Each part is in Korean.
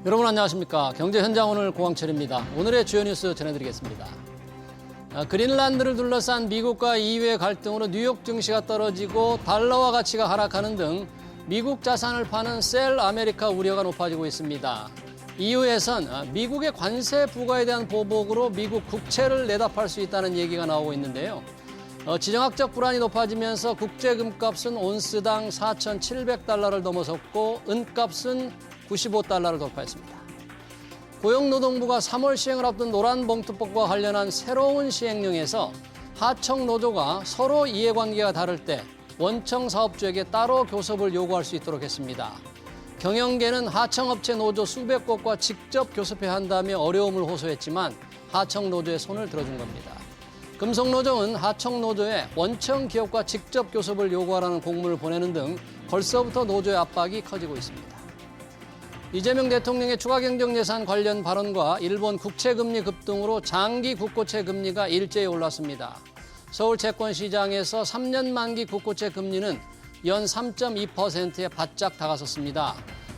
여러분 안녕하십니까. 경제현장 오늘 고광철입니다. 오늘의 주요 뉴스 전해드리겠습니다. 그린란드를 둘러싼 미국과 EU의 갈등으로 뉴욕 증시가 떨어지고 달러화 가치가 하락하는 등 미국 자산을 파는 셀 아메리카 우려가 높아지고 있습니다. EU에선 미국의 관세 부과에 대한 보복으로 미국 국채를 내다 팔 수 있다는 얘기가 나오고 있는데요. 지정학적 불안이 높아지면서 국제금값은 온스당 4,700달러를 넘어섰고 은값은 95달러를 돌파했습니다. 고용노동부가 3월 시행을 앞둔 노란봉투법과 관련한 새로운 시행령에서 하청 노조가 서로 이해관계가 다를 때 원청 사업주에게 따로 교섭을 요구할 수 있도록 했습니다. 경영계는 하청업체 노조 수백 곳과 직접 교섭해야 한다며 어려움을 호소했지만 하청 노조의 손을 들어준 겁니다. 금속노조는 하청 노조에 원청 기업과 직접 교섭을 요구하라는 공문을 보내는 등 벌써부터 노조의 압박이 커지고 있습니다. 이재명 대통령의 추가 경정 예산 관련 발언과 일본 국채금리 급등으로 장기 국고채 금리가 일제히 올랐습니다. 서울 채권시장에서 3년 만기 국고채 금리는 연 3.2%에 바짝 다가섰습니다.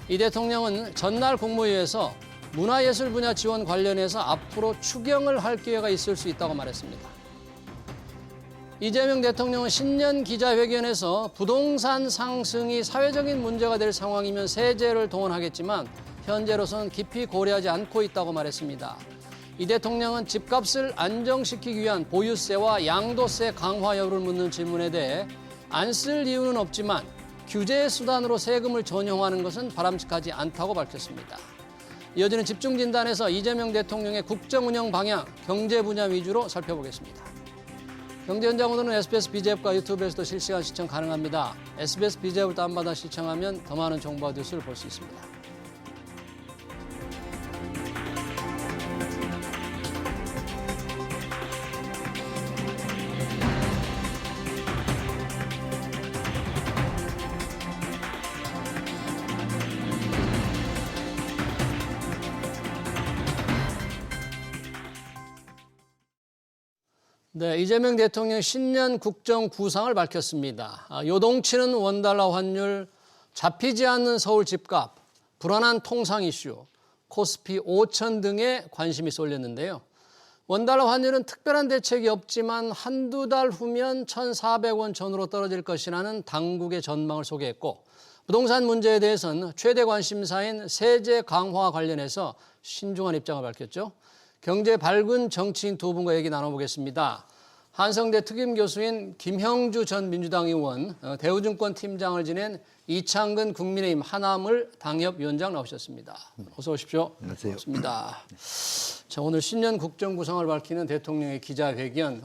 이 대통령은 전날 국무회의에서 문화예술 분야 지원 관련해서 앞으로 추경을 할 기회가 있을 수 있다고 말했습니다. 이재명 대통령은 신년 기자회견에서 부동산 상승이 사회적인 문제가 될 상황이면 세제를 동원하겠지만 현재로서는 깊이 고려하지 않고 있다고 말했습니다. 이 대통령은 집값을 안정시키기 위한 보유세와 양도세 강화 여부를 묻는 질문에 대해 안 쓸 이유는 없지만 규제의 수단으로 세금을 전용하는 것은 바람직하지 않다고 밝혔습니다. 이어지는 집중진단에서 이재명 대통령의 국정운영 방향, 경제 분야 위주로 살펴보겠습니다. 경제현장 오늘은 SBS BJ앱과 유튜브에서도 실시간 시청 가능합니다. SBS BJ앱을 다운받아 시청하면 더 많은 정보와 뉴스를 볼 수 있습니다. 네, 이재명 대통령 신년 국정 구상을 밝혔습니다. 요동치는 원달러 환율, 잡히지 않는 서울 집값, 불안한 통상 이슈, 코스피 5천 등에 관심이 쏠렸는데요. 원달러 환율은 특별한 대책이 없지만 한두 달 후면 1,400원 전후로 떨어질 것이라는 당국의 전망을 소개했고, 부동산 문제에 대해서는 최대 관심사인 세제 강화와 관련해서 신중한 입장을 밝혔죠. 경제 밝은 정치인 두 분과 얘기 나눠보겠습니다. 한성대 특임교수인 김형주 전 민주당 의원, 대우증권 팀장을 지낸 이창근 국민의힘 하나물 당협위원장 나오셨습니다. 어서 오십시오. 안녕하세요. 반갑습니다. 자, 오늘 신년 국정구상을 밝히는 대통령의 기자회견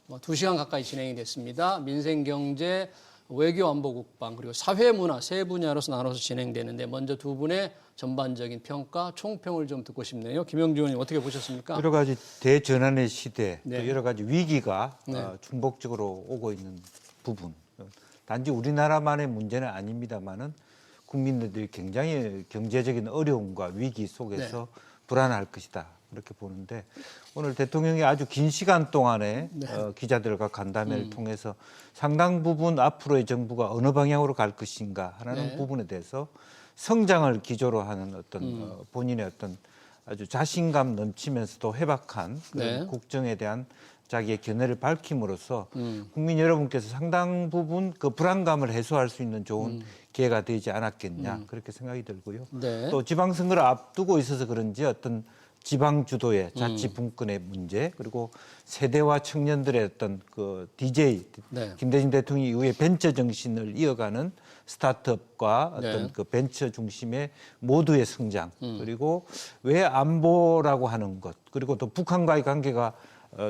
2시간 가까이 진행이 됐습니다. 민생, 경제, 외교, 안보, 국방, 그리고 사회, 문화 세 분야로서 나눠서 진행되는데 먼저 두 분의 전반적인 평가, 총평을 좀 듣고 싶네요. 김영주 의원님 어떻게 보셨습니까? 여러 가지 대전환의 시대, 네. 또 여러 가지 위기가 네. 중복적으로 오고 있는 부분. 단지 우리나라만의 문제는 아닙니다만은 국민들이 굉장히 경제적인 어려움과 위기 속에서 불안할 것이다. 이렇게 보는데 오늘 대통령이 아주 긴 시간 동안에 기자들과 간담회를 통해서 상당 부분 앞으로의 정부가 어느 방향으로 갈 것인가 하는 부분에 대해서 성장을 기조로 하는 어떤 본인의 어떤 아주 자신감 넘치면서도 해박한 그런 국정에 대한 자기의 견해를 밝힘으로써 국민 여러분께서 상당 부분 그 불안감을 해소할 수 있는 좋은 기회가 되지 않았겠냐 그렇게 생각이 들고요. 네. 또 지방선거를 앞두고 있어서 그런지 어떤 지방 주도의 자치 분권의 문제 그리고 세대와 청년들의 어떤 그 DJ 김대중 대통령 이후에 벤처 정신을 이어가는 스타트업과 어떤 그 벤처 중심의 모두의 성장 그리고 왜 안보라고 하는 것 그리고 또 북한과의 관계가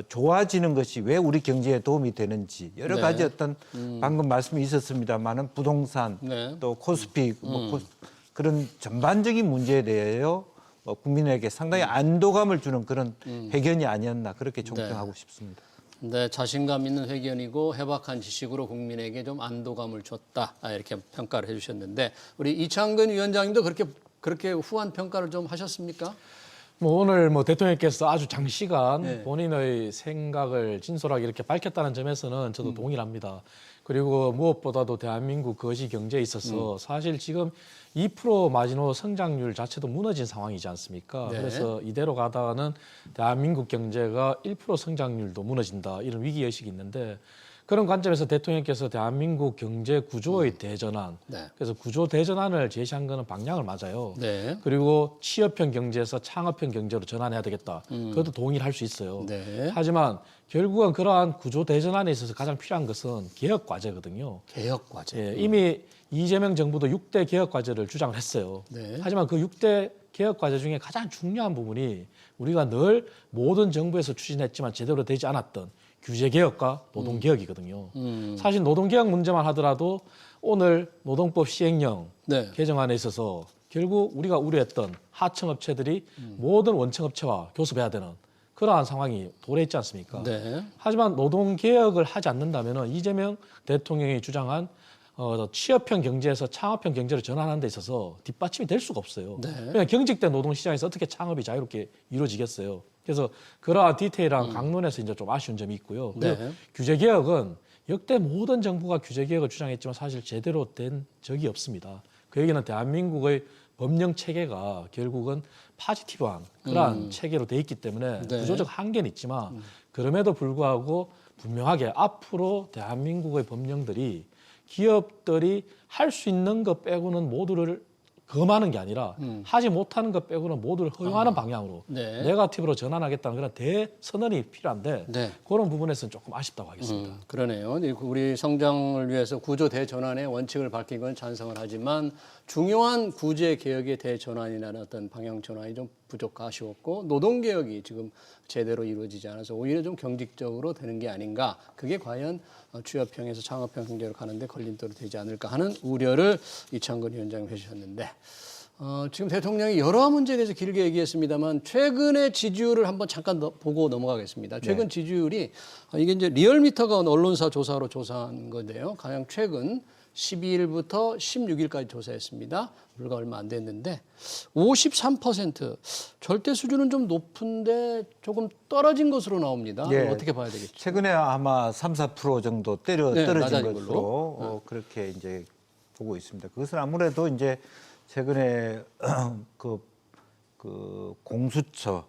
좋아지는 것이 왜 우리 경제에 도움이 되는지 여러 가지 어떤 방금 말씀이 있었습니다만은 부동산 또 코스피 그런 전반적인 문제에 대하여 국민에게 상당히 안도감을 주는 그런 회견이 아니었나 그렇게 총평하고 싶습니다. 네, 자신감 있는 회견이고 해박한 지식으로 국민에게 좀 안도감을 줬다 이렇게 평가를 해주셨는데 우리 이창근 위원장님도 그렇게 후한 평가를 좀 하셨습니까? 오늘 대통령께서 아주 장시간 본인의 생각을 진솔하게 이렇게 밝혔다는 점에서는 저도 동의를 합니다. 그리고 무엇보다도 대한민국 거시 경제에 있어서 사실 지금 2% 마지노 성장률 자체도 무너진 상황이지 않습니까? 네. 그래서 이대로 가다가는 대한민국 경제가 1% 성장률도 무너진다 이런 위기의식이 있는데 그런 관점에서 대통령께서 대한민국 경제 구조의 대전환, 네. 그래서 구조 대전환을 제시한 거는 방향을 맞아요. 네. 그리고 취업형 경제에서 창업형 경제로 전환해야 되겠다. 그것도 동의를 할 수 있어요. 네. 하지만 결국은 그러한 구조 대전환에 있어서 가장 필요한 것은 개혁 과제거든요. 개혁 과제. 예, 이미 이재명 정부도 6대 개혁 과제를 주장을 했어요. 네. 하지만 그 6대 개혁 과제 중에 가장 중요한 부분이 우리가 늘 모든 정부에서 추진했지만 제대로 되지 않았던 규제 개혁과 노동 개혁이거든요. 사실 노동 개혁 문제만 하더라도 오늘 노동법 시행령 네. 개정안에 있어서 결국 우리가 우려했던 하청업체들이 모든 원청업체와 교섭해야 되는 그러한 상황이 도래했지 않습니까? 네. 하지만 노동 개혁을 하지 않는다면 이재명 대통령이 주장한 취업형 경제에서 창업형 경제로 전환하는 데 있어서 뒷받침이 될 수가 없어요. 네. 그냥 경직된 노동시장에서 어떻게 창업이 자유롭게 이루어지겠어요. 그래서 그러한 디테일한 강론에서 이제 좀 아쉬운 점이 있고요. 그리고 네. 규제 개혁은 역대 모든 정부가 규제 개혁을 주장했지만 사실 제대로 된 적이 없습니다. 그 얘기는 대한민국의 법령 체계가 결국은 파지티브한 그러한 체계로 돼 있기 때문에 네. 구조적 한계는 있지만 그럼에도 불구하고 분명하게 앞으로 대한민국의 법령들이 기업들이 할 수 있는 것 빼고는 모두를 금하는 게 아니라 하지 못하는 것 빼고는 모두를 허용하는 방향으로 네. 네거티브로 전환하겠다는 그런 대선언이 필요한데 네. 그런 부분에서는 조금 아쉽다고 하겠습니다. 그러네요. 우리 성장을 위해서 구조 대전환의 원칙을 밝힌 건 찬성을 하지만 중요한 구제 개혁의 대전환이라는 어떤 방향 전환이 좀 부족하 아쉬웠고 노동 개혁이 지금 제대로 이루어지지 않아서 오히려 좀 경직적으로 되는 게 아닌가. 그게 과연 취업형에서 창업형 경제로 가는데 걸림돌이 되지 않을까 하는 우려를 이창건 위원장이 해주셨는데 지금 대통령이 여러 문제에 대해서 길게 얘기했습니다만 최근의 지지율을 한번 잠깐 보고 넘어가겠습니다. 최근 지지율이 이게 이제 리얼미터가 언론사 조사로 조사한 건데요. 가장 최근 12일부터 16일까지 조사했습니다. 불과 얼마 안 됐는데 53% 절대 수준은 좀 높은데 조금 떨어진 것으로 나옵니다. 예. 어떻게 봐야 되겠죠? 최근에 아마 3, 4% 정도 네, 떨어진 낮아진 것으로 걸로. 그렇게 이제 보고 있습니다. 그것은 아무래도 이제 최근에 그 공수처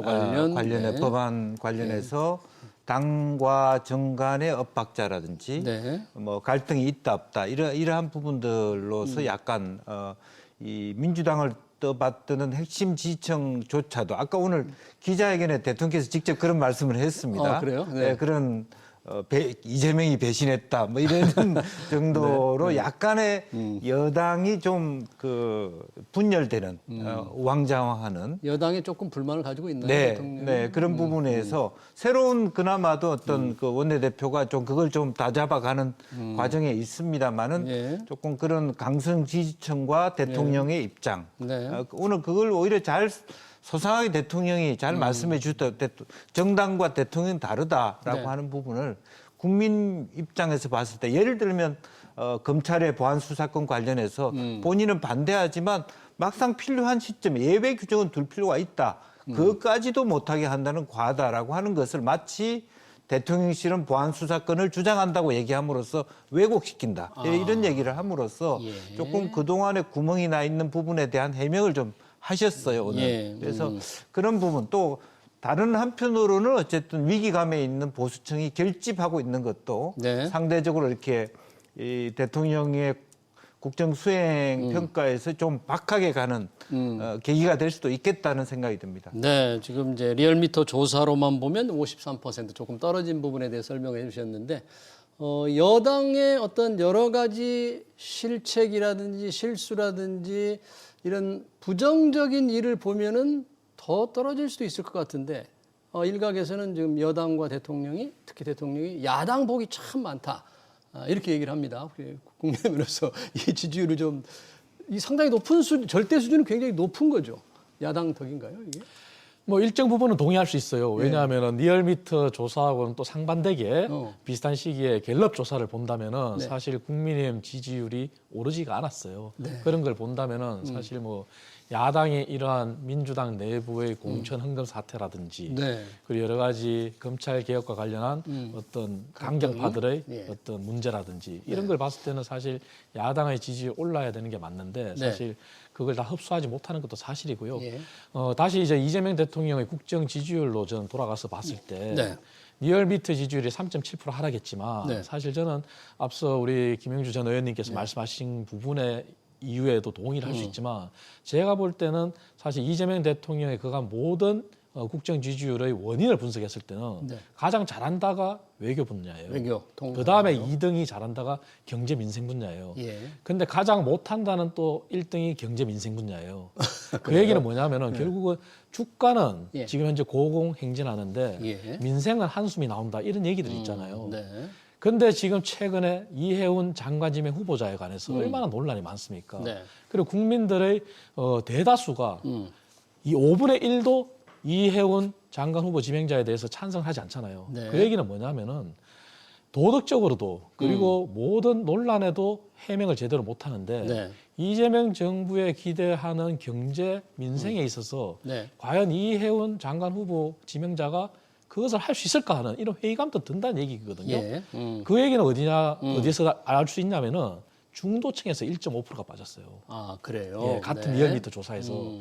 관련해 네. 법안 관련해서 당과 정 간의 엇박자라든지 네. 뭐 갈등이 있다 없다 이러한 부분들로서 약간 이 민주당을 떠받드는 핵심 지지층조차도 아까 오늘 기자회견에 대통령께서 직접 그런 말씀을 했습니다. 그래요? 네. 그런 이재명이 배신했다 뭐 이런 정도로 약간의 여당이 좀 분열되는 우왕좌왕하는 여당이 조금 불만을 가지고 있나요? 네, 대통령이? 네 그런 부분에서 새로운 그나마도 어떤 그 원내대표가 좀 그걸 좀 다잡아가는 과정에 있습니다만은 예. 조금 그런 강성 지지층과 대통령의 입장 네. 오늘 그걸 오히려 잘 소상하게 대통령이 잘 말씀해 주셨다. 정당과 대통령은 다르다라고 네. 하는 부분을 국민 입장에서 봤을 때 예를 들면 검찰의 보안 수사권 관련해서 본인은 반대하지만 막상 필요한 시점에 예외 규정은 둘 필요가 있다. 그것까지도 못하게 한다는 과다라고 하는 것을 마치 대통령실은 보안 수사권을 주장한다고 얘기함으로써 왜곡시킨다. 이런 얘기를 함으로써 예. 조금 그동안에 구멍이 나 있는 부분에 대한 해명을 좀 하셨어요, 오늘. 예. 그래서 그런 부분 또 다른 한편으로는 어쨌든 위기감에 있는 보수층이 결집하고 있는 것도 네. 상대적으로 이렇게 이 대통령의 국정 수행 평가에서 좀 박하게 가는 계기가 될 수도 있겠다는 생각이 듭니다. 네, 지금 이제 리얼미터 조사로만 보면 53% 조금 떨어진 부분에 대해 설명해 주셨는데 여당의 어떤 여러 가지 실책이라든지 실수라든지 이런 부정적인 일을 보면은 더 떨어질 수도 있을 것 같은데 일각에서는 지금 여당과 대통령이 특히 대통령이 야당 복이 참 많다 이렇게 얘기를 합니다. 국민의힘으로서 이 지지율을 좀 이 상당히 높은 절대 수준은 굉장히 높은 거죠. 야당 덕인가요 이게? 뭐 일정 부분은 동의할 수 있어요. 왜냐하면 리얼미터 조사하고는 또 상반되게 비슷한 시기에 갤럽 조사를 본다면은 사실 국민의힘 지지율이 오르지가 않았어요. 그런 걸 본다면은 사실 뭐 야당이 이러한 민주당 내부의 공천 흥금 사태라든지 네. 그리고 여러 가지 검찰 개혁과 관련한 어떤 강경파들의 예. 어떤 문제라든지 이런 걸 봤을 때는 사실 야당의 지지율이 올라야 되는 게 맞는데 사실 그걸 다 흡수하지 못하는 것도 사실이고요. 예. 다시 이제 이재명 대통령의 국정 지지율로 저는 돌아가서 봤을 때 네. 리얼미터 지지율이 3.7% 하락했지만 네. 사실 저는 앞서 우리 김영주 전 의원님께서 말씀하신 부분의 이유에도 동의를 할 수 있지만 제가 볼 때는 사실 이재명 대통령의 그간 모든 국정 지지율의 원인을 분석했을 때는 네. 가장 잘한다가 외교 분야예요. 외교, 그 다음에 2등이 잘한다가 경제 민생 분야예요. 예. 근데 가장 못한다는 또 1등이 경제 민생 분야예요. 그 얘기는 뭐냐면은 결국은 주가는 예. 지금 현재 고공행진하는데 예. 민생은 한숨이 나온다 이런 얘기들이 있잖아요. 네. 근데 지금 최근에 이해운 장관지명 후보자에 관해서 얼마나 논란이 많습니까? 네. 그리고 국민들의 대다수가 이 5분의 1도 이해운 장관 후보 지명자에 대해서 찬성하지 않잖아요. 네. 그 얘기는 뭐냐면은 도덕적으로도 그리고 모든 논란에도 해명을 제대로 못 하는데 네. 이재명 정부에 기대하는 경제 민생에 있어서 네. 과연 이해운 장관 후보 지명자가 그것을 할 수 있을까 하는 이런 회의감도 든다는 얘기거든요. 예. 그 얘기는 어디서 알 수 있냐면은 중도층에서 1.5%가 빠졌어요. 아, 그래요. 예, 같은 네. 리얼미터 조사에서.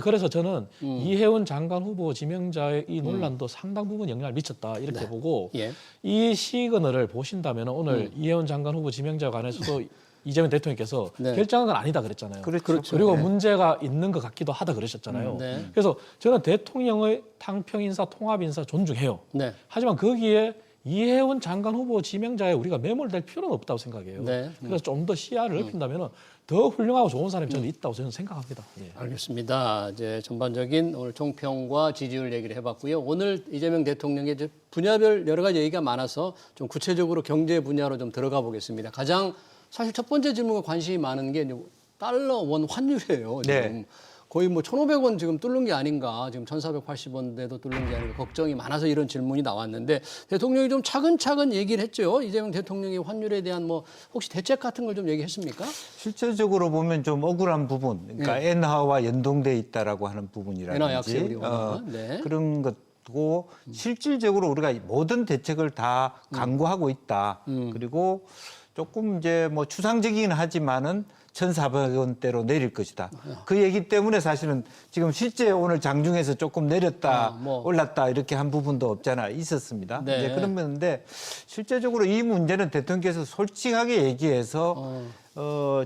그래서 저는 이해운 장관 후보 지명자의 이 논란도 상당 부분 영향을 미쳤다 이렇게 보고 예. 이 시그널을 보신다면 오늘 이해운 장관 후보 지명자에 관해서도 이재명 대통령께서 네. 결정한 건 아니다 그랬잖아요. 그렇죠. 그리고 네. 문제가 있는 것 같기도 하다 그러셨잖아요. 네. 그래서 저는 대통령의 탕평 인사, 통합 인사 존중해요. 네. 하지만 거기에 이해운 장관 후보 지명자에 우리가 매몰될 필요는 없다고 생각해요. 네. 그래서 좀 더 시야를 넓힌다면 더 훌륭하고 좋은 사람이 저는 있다고 저는 생각합니다. 예. 알겠습니다. 이제 전반적인 오늘 총평과 지지율 얘기를 해봤고요. 오늘 이재명 대통령의 이제 분야별 여러 가지 얘기가 많아서 좀 구체적으로 경제 분야로 좀 들어가 보겠습니다. 가장 사실 첫 번째 질문과 관심이 많은 게 이제 달러 원 환율이에요. 지금 네. 거의 뭐 1,500원 지금 뚫는 게 아닌가, 지금 1,480원대도 뚫는 게 아닌가 걱정이 많아서 이런 질문이 나왔는데 대통령이 좀 차근차근 얘기를 했죠. 이재명 대통령이 환율에 대한 뭐 혹시 대책 같은 걸 좀 얘기했습니까? 실질적으로 보면 좀 억울한 부분, 그러니까 엔화와 연동돼 있다라고 하는 부분이라든지 엔화 약세 우리 원화. 네. 그런 것고 실질적으로 우리가 모든 대책을 다 강구하고 있다. 그리고 조금 이제 뭐 추상적이긴 하지만은 1,400원대로 내릴 것이다. 그 얘기 때문에 사실은 지금 실제 오늘 장중에서 조금 내렸다, 올랐다 이렇게 한 부분도 없잖아 있었습니다. 네. 이제 그러는데 실제적으로 이 문제는 대통령께서 솔직하게 얘기해서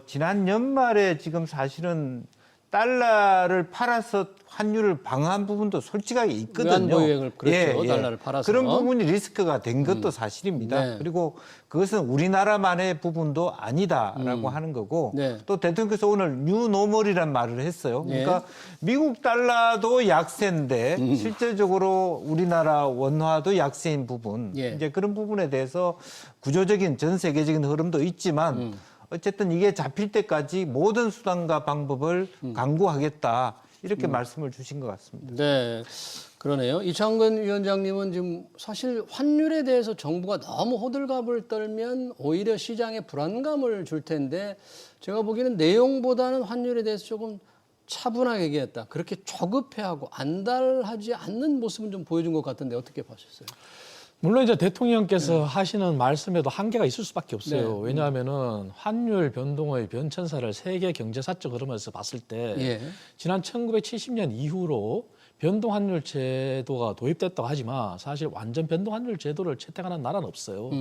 지난 연말에 지금 사실은 달러를 팔아서 환율을 방어한 부분도 솔직하게 있거든요. 외환보유액을 그렇죠. 달러를 팔아서. 그런 부분이 리스크가 된 것도 사실입니다. 네. 그리고 그것은 우리나라만의 부분도 아니다라고 하는 거고 네. 또 대통령께서 오늘 뉴노멀이란 말을 했어요. 그러니까 미국 달러도 약세인데 실제적으로 우리나라 원화도 약세인 부분 예. 이제 그런 부분에 대해서 구조적인 전 세계적인 흐름도 있지만 어쨌든 이게 잡힐 때까지 모든 수단과 방법을 강구하겠다. 이렇게 말씀을 주신 것 같습니다. 네, 그러네요. 이창근 위원장님은 지금 사실 환율에 대해서 정부가 너무 호들갑을 떨면 오히려 시장에 불안감을 줄 텐데 제가 보기에는 내용보다는 환율에 대해서 조금 차분하게 얘기했다. 그렇게 조급해하고 안달하지 않는 모습은 좀 보여준 것 같은데 어떻게 보셨어요? 물론 이제 대통령께서 하시는 말씀에도 한계가 있을 수밖에 없어요. 네. 왜냐하면은 환율 변동의 변천사를 세계 경제사적 흐름에서 봤을 때 예. 지난 1970년 이후로 변동 환율 제도가 도입됐다고 하지만 사실 완전 변동 환율 제도를 채택하는 나라는 없어요.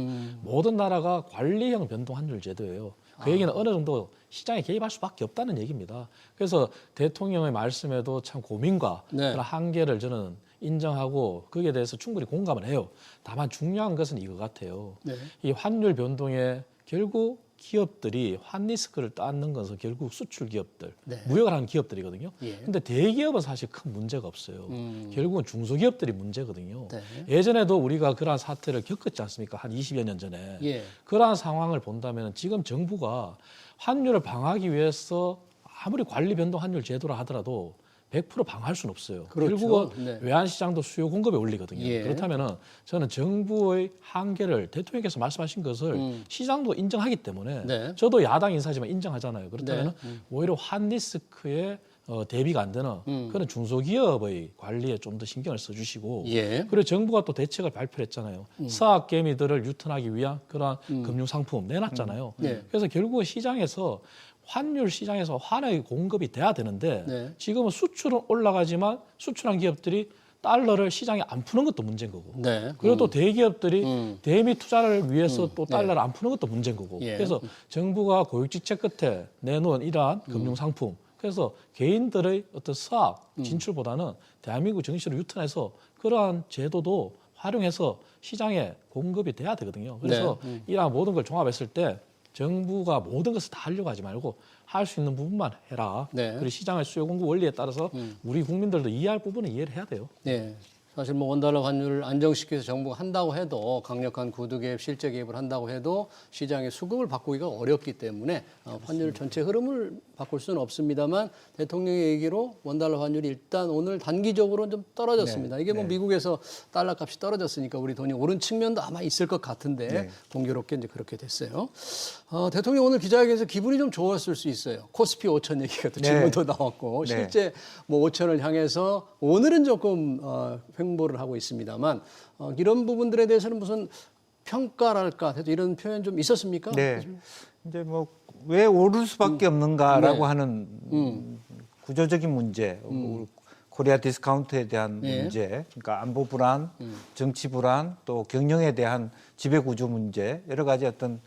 모든 나라가 관리형 변동 환율 제도예요. 그 얘기는 어느 정도 시장에 개입할 수밖에 없다는 얘기입니다. 그래서 대통령의 말씀에도 참 고민과 네. 그런 한계를 저는 인정하고 거기에 대해서 충분히 공감을 해요. 다만 중요한 것은 이거 같아요. 네. 이 환율 변동에 결국 기업들이 환리스크를 따는 것은 결국 수출 기업들, 네. 무역을 하는 기업들이거든요. 예. 근데 대기업은 사실 큰 문제가 없어요. 결국은 중소기업들이 문제거든요. 네. 예전에도 우리가 그러한 사태를 겪었지 않습니까? 한 20여 년 전에. 예. 그러한 상황을 본다면 지금 정부가 환율을 방어하기 위해서 아무리 관리 변동 환율 제도라 하더라도 100% 방어할 수는 없어요. 그렇죠. 결국은 네. 외환시장도 수요 공급에 올리거든요. 예. 그렇다면은 저는 정부의 한계를 대통령께서 말씀하신 것을 시장도 인정하기 때문에 네. 저도 야당 인사지만 인정하잖아요. 그렇다면 네. 오히려 환리스크에 대비가 안 되는 그런 중소기업의 관리에 좀 더 신경을 써주시고 예. 그리고 정부가 또 대책을 발표했잖아요. 서학 개미들을 유턴하기 위한 그런 금융 상품 내놨잖아요. 네. 그래서 결국은 시장에서 환율 시장에서 환의 공급이 돼야 되는데 네. 지금은 수출은 올라가지만 수출한 기업들이 달러를 시장에 안 푸는 것도 문제인 거고. 네. 그리고 또 대기업들이 대미 투자를 위해서 또 달러를 네. 안 푸는 것도 문제인 거고. 예. 그래서 정부가 고육지책 끝에 내놓은 이러한 금융 상품. 그래서 개인들의 어떤 사업 진출보다는 대한민국 정시로 유턴해서 그러한 제도도 활용해서 시장에 공급이 돼야 되거든요. 그래서 이러한 모든 걸 종합했을 때 정부가 모든 것을 다 하려고 하지 말고 할 수 있는 부분만 해라. 네. 그리고 시장의 수요 공급 원리에 따라서 우리 국민들도 이해할 부분은 이해를 해야 돼요. 네. 사실 뭐 원달러 환율을 안정시키기 위해서 정부가 한다고 해도 강력한 구두 개입, 실제 개입을 한다고 해도 시장의 수급을 바꾸기가 어렵기 때문에 환율 전체 흐름을 바꿀 수는 없습니다만 대통령의 얘기로 원달러 환율이 일단 오늘 단기적으로는 좀 떨어졌습니다. 이게 뭐 미국에서 달러 값이 떨어졌으니까 우리 돈이 오른 측면도 아마 있을 것 같은데 공교롭게 이제 그렇게 됐어요. 대통령 오늘 기자회견에서 기분이 좀 좋았을 수 있어요. 코스피 5천 얘기가 또 질문도 나왔고 실제 뭐 5천을 향해서 오늘은 조금 횡보를 하고 있습니다만 이런 부분들에 대해서는 무슨 평가랄까 이런 표현 좀 있었습니까? 네. 이제 뭐 왜 오를 수밖에 없는가라고 하는 구조적인 문제, 코리아 디스카운트에 대한 문제, 그러니까 안보 불안, 정치 불안, 또 경영에 대한 지배 구조 문제 여러 가지 어떤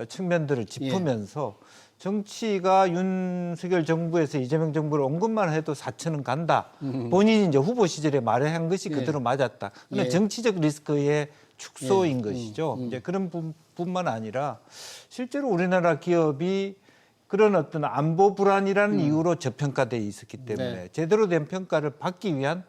측면들을 짚으면서 정치가 윤석열 정부에서 이재명 정부를 온 것만 해도 4천은 간다. 본인이 이제 후보 시절에 말한 것이 그대로 맞았다. 그건 정치적 리스크의 축소인 것이죠. 이제 그런 뿐만 아니라 실제로 우리나라 기업이 그런 어떤 안보 불안이라는 이유로 저평가돼 있었기 때문에 제대로 된 평가를 받기 위한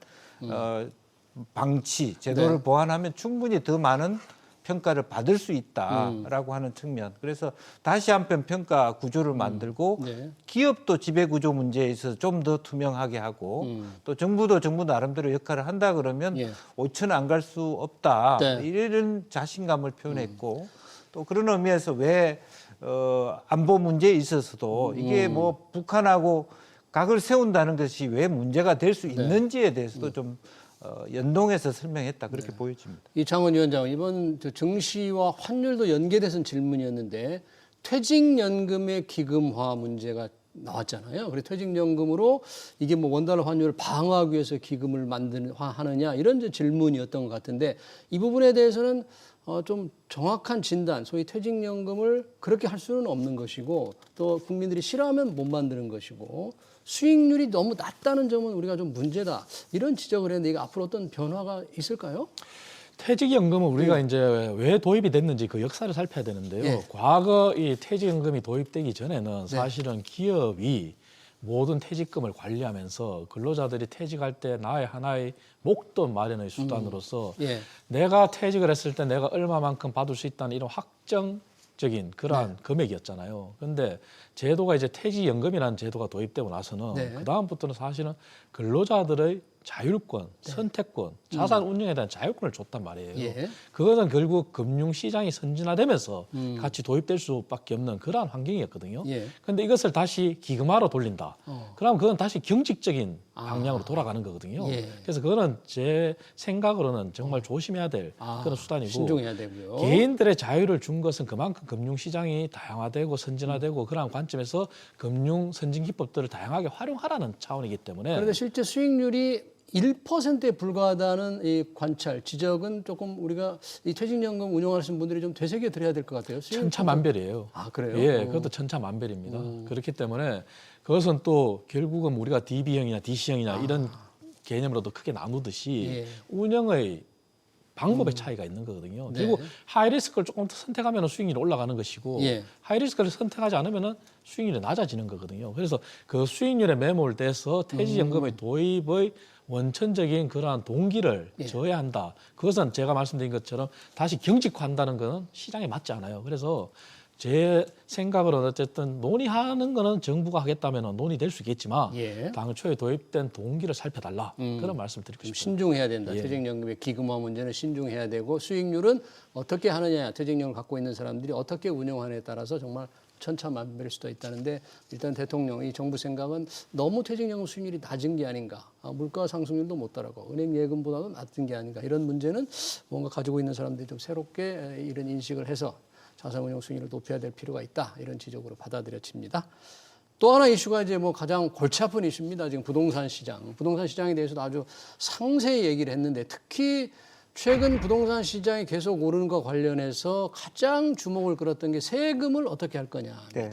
방치, 제도를 보완하면 충분히 더 많은 평가를 받을 수 있다라고 하는 측면. 그래서 다시 한편 평가 구조를 만들고 기업도 지배 구조 문제에 있어서 좀 더 투명하게 하고 또 정부도 정부 나름대로 역할을 한다 그러면 5천 안 갈 수 없다. 이런 자신감을 표현했고 또 그런 의미에서 왜 안보 문제에 있어서도 이게 뭐 북한하고 각을 세운다는 것이 왜 문제가 될 수 있는지에 대해서도 좀 연동해서 설명했다 그렇게 보여집니다. 이창원 위원장 이번 증시와 환율도 연계돼서 질문이었는데 퇴직연금의 기금화 문제가 나왔잖아요. 그래서 퇴직연금으로 이게 뭐 원달러 환율을 방어하기 위해서 기금을 하느냐 이런 이제 질문이었던 것 같은데 이 부분에 대해서는 좀 정확한 진단, 소위 퇴직연금을 그렇게 할 수는 없는 것이고 또 국민들이 싫어하면 못 만드는 것이고 수익률이 너무 낮다는 점은 우리가 좀 문제다. 이런 지적을 했는데 이게 앞으로 어떤 변화가 있을까요? 퇴직연금은 우리가 이제 왜 도입이 됐는지 그 역사를 살펴야 되는데요. 과거 이 퇴직연금이 도입되기 전에는 사실은 기업이 모든 퇴직금을 관리하면서 근로자들이 퇴직할 때 나의 하나의 목돈 마련의 수단으로서 내가 퇴직을 했을 때 내가 얼마만큼 받을 수 있다는 이런 확정적인 그러한 금액이었잖아요. 그런데 제도가 이제 퇴직연금이라는 제도가 도입되고 나서는 그 다음부터는 사실은 근로자들의 자율권, 선택권, 자산 운영에 대한 자율권을 줬단 말이에요. 그것은 결국 금융시장이 선진화되면서 같이 도입될 수밖에 없는 그러한 환경이었거든요. 그런데 이것을 다시 기금화로 돌린다. 그럼 그건 다시 경직적인 방향으로 돌아가는 거거든요. 그래서 그거는 제 생각으로는 정말 조심해야 될 그런 수단이고 신중해야 되고요. 개인들의 자유를 준 것은 그만큼 금융시장이 다양화되고 선진화되고 그러한 관점에서 금융 선진 기법들을 다양하게 활용하라는 차원이기 때문에 그런데 실제 수익률이 1%에 불과하다는 이 관찰, 지적은 조금 우리가 이 퇴직연금 운영하시는 분들이 좀 되새겨 드려야 될 것 같아요. 천차만별이에요. 아, 그래요? 예, 그것도 천차만별입니다. 그렇기 때문에 그것은 또 결국은 우리가 DB형이냐 DC형이냐 이런 개념으로도 크게 나누듯이 운영의 방법의 차이가 있는 거거든요. 그리고 하이리스크를 조금 더 선택하면 수익률이 올라가는 것이고 하이리스크를 선택하지 않으면 수익률이 낮아지는 거거든요. 그래서 그 수익률에 매몰돼서 퇴직연금의 도입의 원천적인 그러한 동기를 져야 한다. 그것은 제가 말씀드린 것처럼 다시 경직화한다는 것은 시장에 맞지 않아요. 그래서 제 생각으로는 어쨌든 논의하는 거는 정부가 하겠다면 논의될 수 있겠지만 당초에 도입된 동기를 살펴달라. 그런 말씀 드리고 싶습니다. 신중해야 된다. 퇴직연금의 기금화 문제는 신중해야 되고 수익률은 어떻게 하느냐. 퇴직연금을 갖고 있는 사람들이 어떻게 운영하느냐에 따라서 정말 천차만별일 수도 있다는데 일단 대통령이 정부 생각은 너무 퇴직연금 수익률이 낮은 게 아닌가, 물가 상승률도 못 따라가고 은행 예금보다도 낮은 게 아닌가, 이런 문제는 뭔가 가지고 있는 사람들이 좀 새롭게 이런 인식을 해서 자산운용 수익률을 높여야 될 필요가 있다, 이런 지적으로 받아들여집니다. 또 하나 이슈가 이제 뭐 가장 골치 아픈 이슈입니다. 지금 부동산 시장. 부동산 시장에 대해서도 아주 상세히 얘기를 했는데 특히 최근 부동산 시장이 계속 오르는 것과 관련해서 가장 주목을 끌었던 게 세금을 어떻게 할 거냐입니다. 네.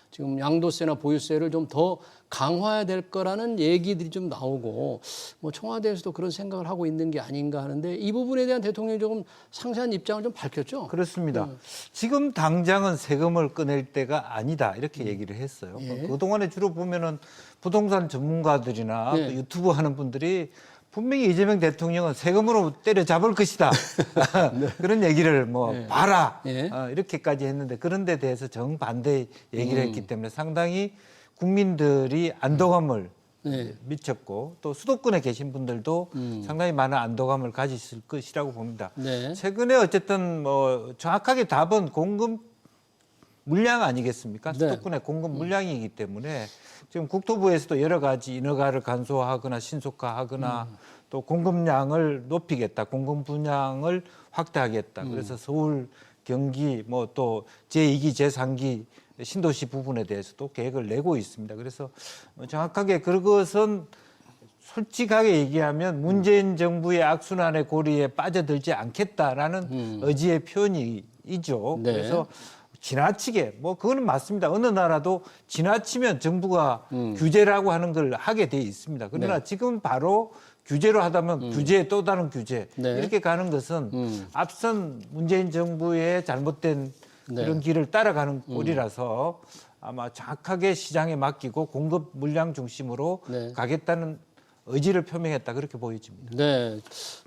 지금 양도세나 보유세를 좀 더 강화해야 될 거라는 얘기들이 좀 나오고 뭐 청와대에서도 그런 생각을 하고 있는 게 아닌가 하는데 이 부분에 대한 대통령이 조금 상세한 입장을 좀 밝혔죠. 그렇습니다. 지금 당장은 세금을 꺼낼 때가 아니다 이렇게 얘기를 했어요. 예. 그동안에 주로 보면은 부동산 전문가들이나 네. 또 유튜브 하는 분들이 분명히 이재명 대통령은 세금으로 때려잡을 것이다. 그런 얘기를 뭐 네. 봐라. 네. 이렇게까지 했는데 그런 데 대해서 정반대 얘기를 했기 때문에 상당히 국민들이 안도감을 네. 미쳤고 또 수도권에 계신 분들도 상당히 많은 안도감을 가지실 것이라고 봅니다. 네. 최근에 어쨌든 뭐 정확하게 답은 공급 물량 아니겠습니까? 네. 수도권의 공급 물량이기 때문에 지금 국토부에서도 여러 가지 인허가를 간소화하거나 신속화하거나 또 공급량을 높이겠다, 공급 분량을 확대하겠다. 그래서 서울, 경기, 뭐 또 제2기, 제3기 신도시 부분에 대해서도 계획을 내고 있습니다. 그래서 정확하게 그것은 솔직하게 얘기하면 문재인 정부의 악순환의 고리에 빠져들지 않겠다라는 의지의 표현이죠. 네. 그래서 지나치게 뭐 그거는 맞습니다. 어느 나라도 지나치면 정부가 규제라고 하는 걸 하게 돼 있습니다. 그러나 네. 지금 바로 규제로 하다면 규제에 또 다른 규제 네. 이렇게 가는 것은 앞선 문재인 정부의 잘못된 네. 그런 길을 따라가는 꼴이라서 아마 정확하게 시장에 맡기고 공급 물량 중심으로 네. 가겠다는 의지를 표명했다 그렇게 보여집니다. 네,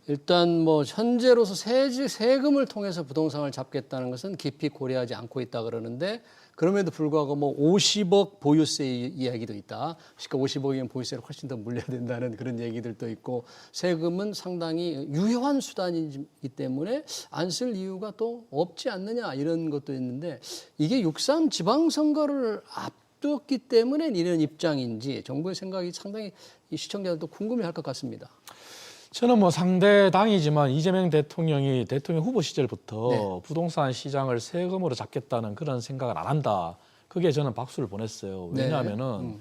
일단 뭐 현재로서 세금을 통해서 부동산을 잡겠다는 것은 깊이 고려하지 않고 있다 그러는데 그럼에도 불구하고 뭐 50억 보유세 이야기도 있다. 그러니까 50억이면 보유세를 훨씬 더 물려야 된다는 그런 얘기들도 있고 세금은 상당히 유효한 수단이기 때문에 안 쓸 이유가 또 없지 않느냐 이런 것도 있는데 이게 6.3 지방선거를 앞두었기 때문에 이런 입장인지 정부의 생각이 상당히 이 시청자들도 궁금해할 것 같습니다. 저는 뭐 상대 당이지만 이재명 대통령이 대통령 후보 시절부터 네. 부동산 시장을 세금으로 잡겠다는 그런 생각을 안 한다. 그게 저는 박수를 보냈어요. 네. 왜냐하면은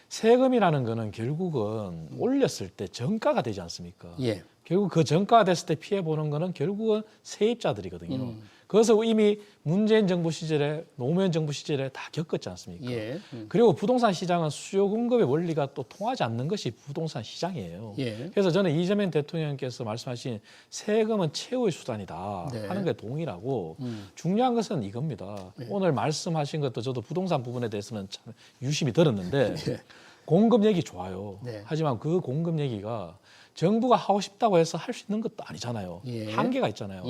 세금이라는 거는 결국은 올렸을 때 정가가 되지 않습니까? 예. 결국 그 정가가 됐을 때 피해 보는 거는 결국은 세입자들이거든요. 그것을 이미 문재인 정부 시절에 노무현 정부 시절에 다 겪었지 않습니까? 예. 그리고 부동산 시장은 수요 공급의 원리가 또 통하지 않는 것이 부동산 시장이에요. 예. 그래서 저는 이재명 대통령께서 말씀하신 세금은 최후의 수단이다 네. 하는 게 동의라고 중요한 것은 이겁니다. 오늘 말씀하신 것도 저도 부동산 부분에 대해서는 참 유심히 들었는데 예. 공급 얘기 좋아요. 네. 하지만 그 공급 얘기가 정부가 하고 싶다고 해서 할 수 있는 것도 아니잖아요. 예. 한계가 있잖아요.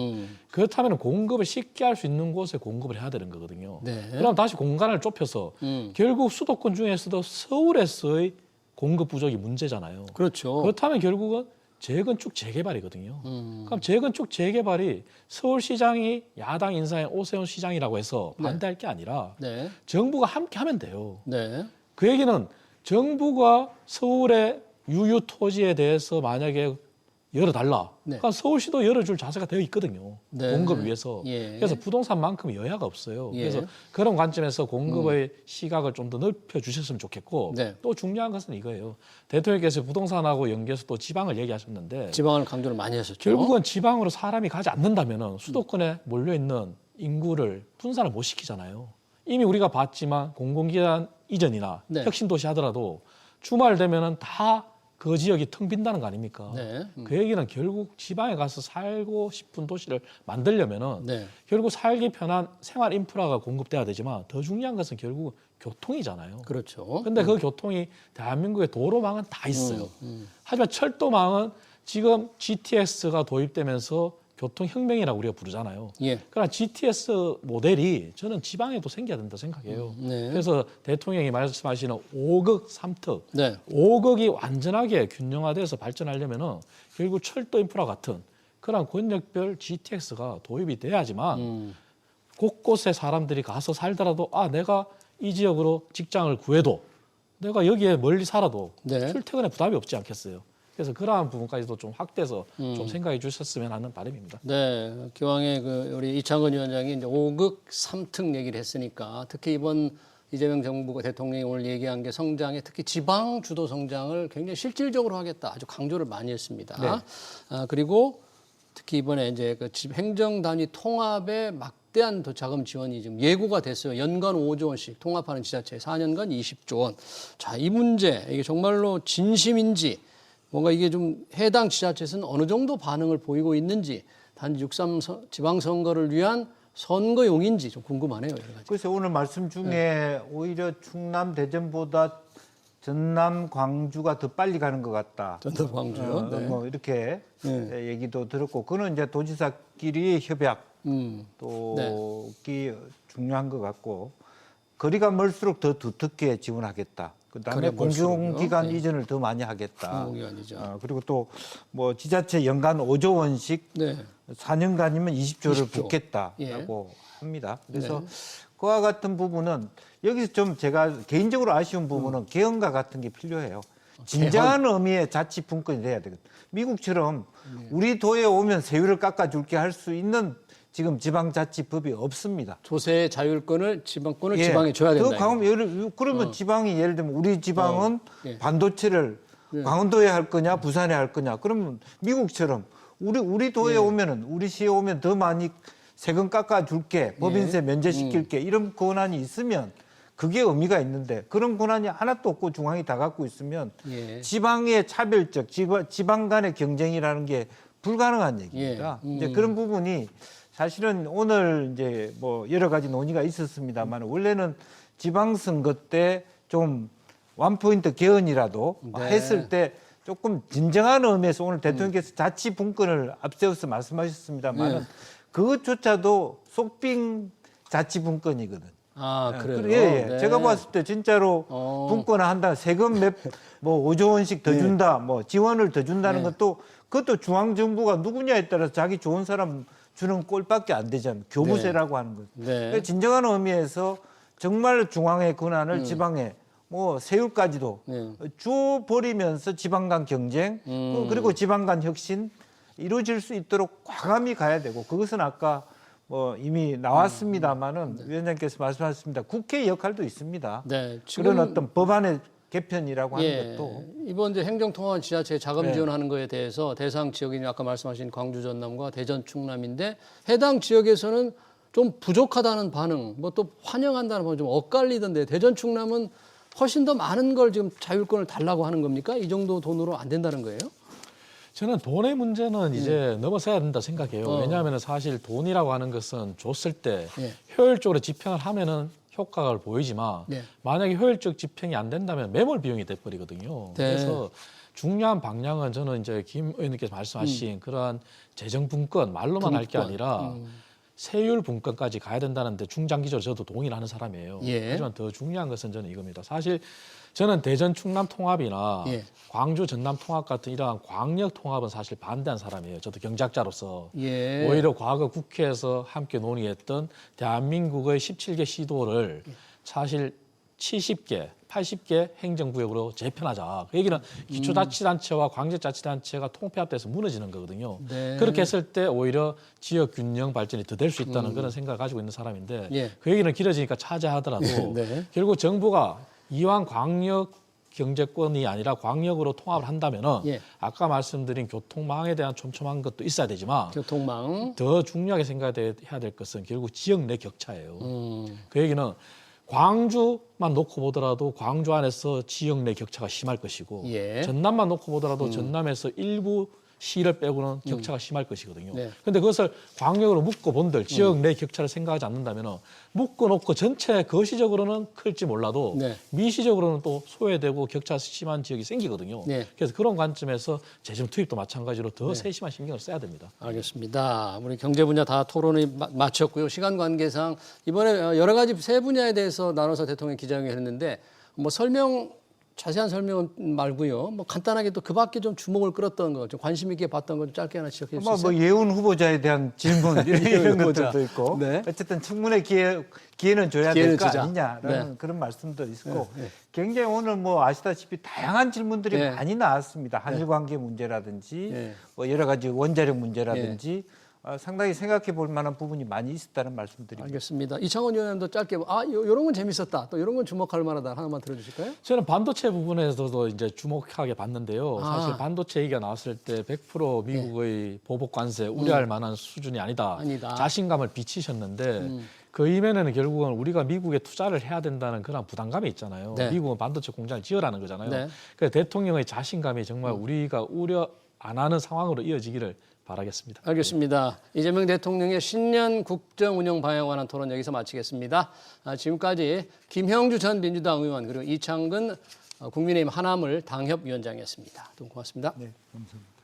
그렇다면 공급을 쉽게 할 수 있는 곳에 공급을 해야 되는 거거든요. 네. 그럼 다시 공간을 좁혀서 결국 수도권 중에서도 서울에서의 공급 부족이 문제잖아요. 그렇죠. 그렇다면 결국은 재건축 재개발이거든요. 그럼 재건축 재개발이 서울시장이 야당 인사의 오세훈 시장이라고 해서 반대할 게 아니라 네. 정부가 함께 하면 돼요. 네. 그 얘기는 정부가 서울의 유유 토지에 대해서 만약에 열어달라. 네. 그러니까 서울시도 열어줄 자세가 되어 있거든요. 네. 공급을 위해서. 예. 그래서 부동산만큼 여야가 없어요. 예. 그래서 그런 관점에서 공급의 시각을 좀 더 넓혀 주셨으면 좋겠고 네. 또 중요한 것은 이거예요. 대통령께서 부동산하고 연계해서 또 지방을 얘기하셨는데 지방을 강조를 많이 하셨죠. 결국은 지방으로 사람이 가지 않는다면 수도권에 몰려있는 인구를 분산을 못 시키잖아요. 이미 우리가 봤지만 공공기관 이전이나 네. 혁신도시 하더라도 주말 되면은 다 그 지역이 텅 빈다는 거 아닙니까? 네. 그 얘기는 결국 지방에 가서 살고 싶은 도시를 만들려면은 네. 결국 살기 편한 생활 인프라가 공급돼야 되지만 더 중요한 것은 결국 교통이잖아요. 그렇죠. 근데 그 교통이 대한민국의 도로망은 다 있어요. 하지만 철도망은 지금 GTS가 도입되면서 교통혁명이라고 우리가 부르잖아요. 예. 그러나 GTS 모델이 저는 지방에도 생겨야 된다 생각해요. 네. 그래서 대통령이 말씀하시는 5극 3특, 네. 5극이 완전하게 균형화돼서 발전하려면은 결국 철도 인프라 같은 그런 권역별 GTX가 도입이 돼야지만 곳곳에 사람들이 가서 살더라도 내가 이 지역으로 직장을 구해도 내가 여기에 멀리 살아도 네. 출퇴근에 부담이 없지 않겠어요. 그래서 그러한 부분까지도 좀 확대해서 좀 생각해 주셨으면 하는 바람입니다. 네, 기왕에 우리 이창건 위원장이 이제 5극 3특 얘기를 했으니까 특히 이번 이재명 정부가 대통령이 오늘 얘기한 게 성장에 특히 지방 주도 성장을 굉장히 실질적으로 하겠다 아주 강조를 많이 했습니다. 네. 그리고 특히 이번에 이제 그 행정 단위 통합에 막대한 자금 지원이 지금 예고가 됐어요. 연간 5조 원씩 통합하는 지자체 4년간 20조 원. 자, 이 문제 이게 정말로 진심인지 뭔가 이게 좀 해당 지자체에서는 어느 정도 반응을 보이고 있는지 단지 6.3 지방선거를 위한 선거용인지 좀 궁금하네요. 여러 가지. 그래서 오늘 말씀 중에 오히려 충남 대전보다 전남 광주가 더 빨리 가는 것 같다. 전남 광주요. 네. 뭐 이렇게 얘기도 들었고, 그는 이제 도지사끼리 협약 또 중요한 것 같고, 거리가 멀수록 더 두텁게 지원하겠다. 그다음에 거리가 멀수록요? 공공기관 네. 이전을 더 많이 하겠다. 공공기관이죠. 그리고 또 뭐 지자체 연간 5조 원씩 네. 4년간이면 20조를 20조. 붓겠다라고 합니다. 그래서 그와 같은 부분은 여기서 좀 제가 개인적으로 아쉬운 부분은 개헌과 같은 게 필요해요. 진정한 의미의 자치 분권이 돼야 되거든요. 미국처럼 우리 도에 오면 세율을 깎아줄게 할 수 있는 지금 지방자치법이 없습니다. 조세의 자율권을 지방권을 지방에 줘야 된다. 더 강하면 그러면 지방이 예를 들면 우리 지방은 반도체를 강원도에 할 거냐 부산에 할 거냐 그러면 미국처럼 우리 도에 오면은 우리 시에 오면 더 많이 세금 깎아줄게 법인세 면제시킬게 이런 권한이 있으면 그게 의미가 있는데 그런 권한이 하나도 없고 중앙이 다 갖고 있으면 지방의 차별적 지방 간의 경쟁이라는 게 불가능한 얘기입니다. 이제 그런 부분이 사실은 오늘 이제 뭐 여러 가지 논의가 있었습니다만 원래는 지방선거 때 좀 원포인트 개헌이라도 했을 때 조금 진정한 의미에서 오늘 대통령께서 자치분권을 앞세워서 말씀하셨습니다만 그것조차도 속빙 자치분권이거든. 그래요? 예. 제가 봤을 때 진짜로 분권을 한다. 세금 뭐 5조 원씩 더 준다. 뭐 지원을 더 준다는 것도 그것도 중앙정부가 누구냐에 따라서 자기 좋은 사람 주는 꼴밖에 안 되잖아요. 교부세라고 하는 거죠. 그러니까 진정한 의미에서 정말 중앙의 권한을 지방에 뭐 세율까지도 줘버리면서 지방 간 경쟁 그리고 지방 간 혁신 이루어질 수 있도록 과감히 가야 되고 그것은 아까 뭐 이미 나왔습니다마는 위원장께서 말씀하셨습니다. 국회 역할도 있습니다. 네, 그런 어떤 법안의 개편이라고 하는 것도 이번 이제 행정통합 지자체 자금 지원하는 거에 대해서 대상 지역이 아까 말씀하신 광주 전남과 대전 충남인데 해당 지역에서는 좀 부족하다는 반응, 뭐 또 환영한다는 반응 좀 엇갈리던데 대전 충남은 훨씬 더 많은 걸 지금 자율권을 달라고 하는 겁니까? 이 정도 돈으로 안 된다는 거예요? 저는 돈의 문제는 이제 넘어서야 된다 생각해요. 왜냐하면 사실 돈이라고 하는 것은 줬을 때 효율적으로 집행을 하면은 효과가 보이지만 만약에 효율적 집행이 안 된다면 매몰 비용이 돼버리거든요. 그래서 중요한 방향은 저는 이제 김 의원님께서 말씀하신 그러한 재정 분권 말로만 할 게 아니라 세율 분권까지 가야 된다는데 중장기적으로 저도 동의를 하는 사람이에요. 하지만 더 중요한 것은 저는 이겁니다. 사실 저는 대전 충남 통합이나 광주 전남 통합 같은 이러한 광역 통합은 사실 반대한 사람이에요. 저도 경제학자로서 오히려 과거 국회에서 함께 논의했던 대한민국의 17개 시도를 사실 70개, 80개 행정구역으로 재편하자. 그 얘기는 기초자치단체와 광역자치단체가 통폐합돼서 무너지는 거거든요. 그렇게 했을 때 오히려 지역 균형 발전이 더 될 수 있다는 그런 생각을 가지고 있는 사람인데 그 얘기는 길어지니까 차지하더라도 결국 정부가 이왕 광역 경제권이 아니라 광역으로 통합을 한다면은 아까 말씀드린 교통망에 대한 촘촘한 것도 있어야 되지만 교통망 더 중요하게 생각해야 될 것은 결국 지역 내 격차예요. 그 얘기는 광주만 놓고 보더라도 광주 안에서 지역 내 격차가 심할 것이고 전남만 놓고 보더라도 전남에서 일부 시를 빼고는 격차가 심할 것이거든요. 그런데 그것을 광역으로 묶어본들 지역 내 격차를 생각하지 않는다면 묶어놓고 전체 거시적으로는 클지 몰라도 미시적으로는 또 소외되고 격차 심한 지역이 생기거든요. 그래서 그런 관점에서 재정 투입도 마찬가지로 더 세심한 신경을 써야 됩니다. 알겠습니다. 우리 경제 분야 다 토론이 마쳤고요. 시간 관계상 이번에 여러 가지 세 분야에 대해서 나눠서 대통령 기자회견을 했는데 뭐 설명 자세한 설명은 말고요. 뭐 간단하게 또 그밖에 좀 주목을 끌었던 거, 좀 관심 있게 봤던 거 좀 짧게 하나 지적해 주세요. 뭐 예운 후보자에 대한 질문 이런 후보자. 것들도 있고 네. 어쨌든 충분히 기회는 줘야 될 기회는 거 주자. 아니냐라는 네. 그런 말씀도 있고 네. 굉장히 오늘 뭐 아시다시피 다양한 질문들이 네. 많이 나왔습니다. 한일 관계 문제라든지 네. 뭐 여러 가지 원자력 문제라든지 상당히 생각해 볼 만한 부분이 많이 있었다는 말씀드립니다. 알겠습니다. 이창원 의원님도 짧게 이런 건 재밌었다. 또 이런 건 주목할 만하다. 하나만 들어주실까요? 저는 반도체 부분에서도 이제 주목하게 봤는데요. 사실 반도체 얘기가 나왔을 때 100% 미국의 보복 관세 우려할 만한 수준이 아니다. 자신감을 비치셨는데 그 이면에는 결국은 우리가 미국에 투자를 해야 된다는 그런 부담감이 있잖아요. 네. 미국은 반도체 공장을 지으라는 거잖아요. 네. 그래서 대통령의 자신감이 정말 우리가 우려 안 하는 상황으로 이어지기를 바라겠습니다. 알겠습니다. 이재명 대통령의 신년 국정 운영 방향에 관한 토론 여기서 마치겠습니다. 지금까지 김형주 전 민주당 의원 그리고 이창근 국민의힘 하나물 당협위원장이었습니다. 두 분 고맙습니다. 네, 감사합니다.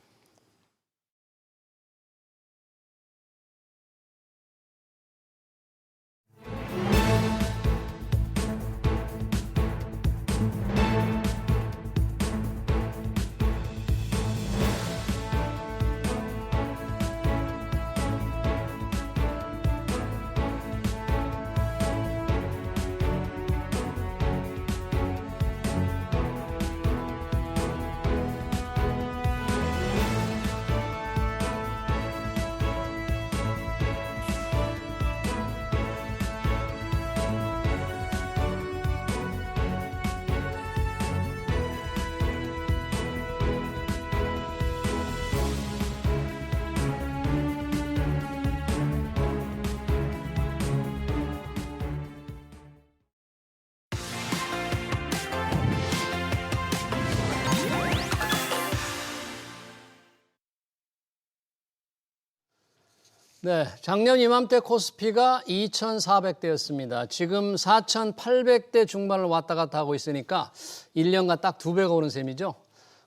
네, 작년 이맘때 코스피가 2,400대였습니다. 지금 4,800대 중반을 왔다 갔다 하고 있으니까 1년간 딱 2배가 오른 셈이죠.